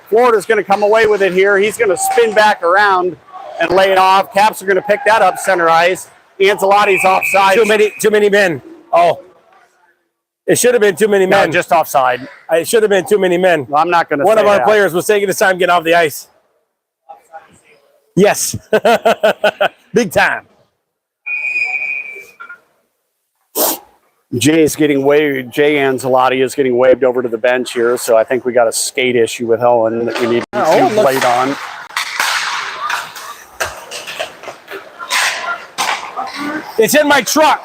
B: Florida's going to come away with it here. He's going to spin back around and lay it off. Caps are going to pick that up center ice. Ancelotti's offside.
A: Too many men. Oh. It should have been too many men.
B: No, just offside.
A: It should have been too many men.
B: Well, I'm not going to
A: One of our players was taking his time getting off the ice. Yes. Big time.
B: Jay Ancelotti is getting waved over to the bench here, so I think we got a skate issue with Owen that we need to played on.
A: It's in my truck.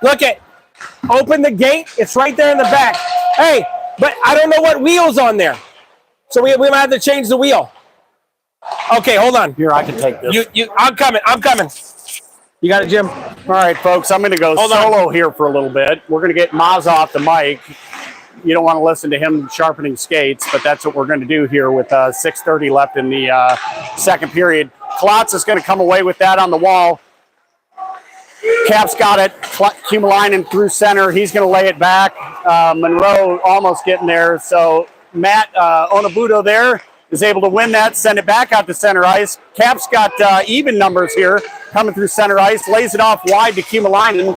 A: Look it. Open the gate. It's right there in the back. Hey, but I don't know what wheel's on there. So we might have to change the wheel. Okay, hold on.
B: Here, I can take this.
A: I'm coming. You got it, Jim?
B: All right, folks, I'm going to go solo here for a little bit. We're going to get Maz off the mic. You don't want to listen to him sharpening skates, but that's what we're going to do here with 6:30 left in the second period. Klotz is going to come away with that on the wall. Caps got it. Kumalainen through center. He's going to lay it back. Monroe almost getting there. So Matt Onabudo there is able to win that, send it back out to center ice. Caps got even numbers here coming through center ice. Lays it off wide to Kumalainen.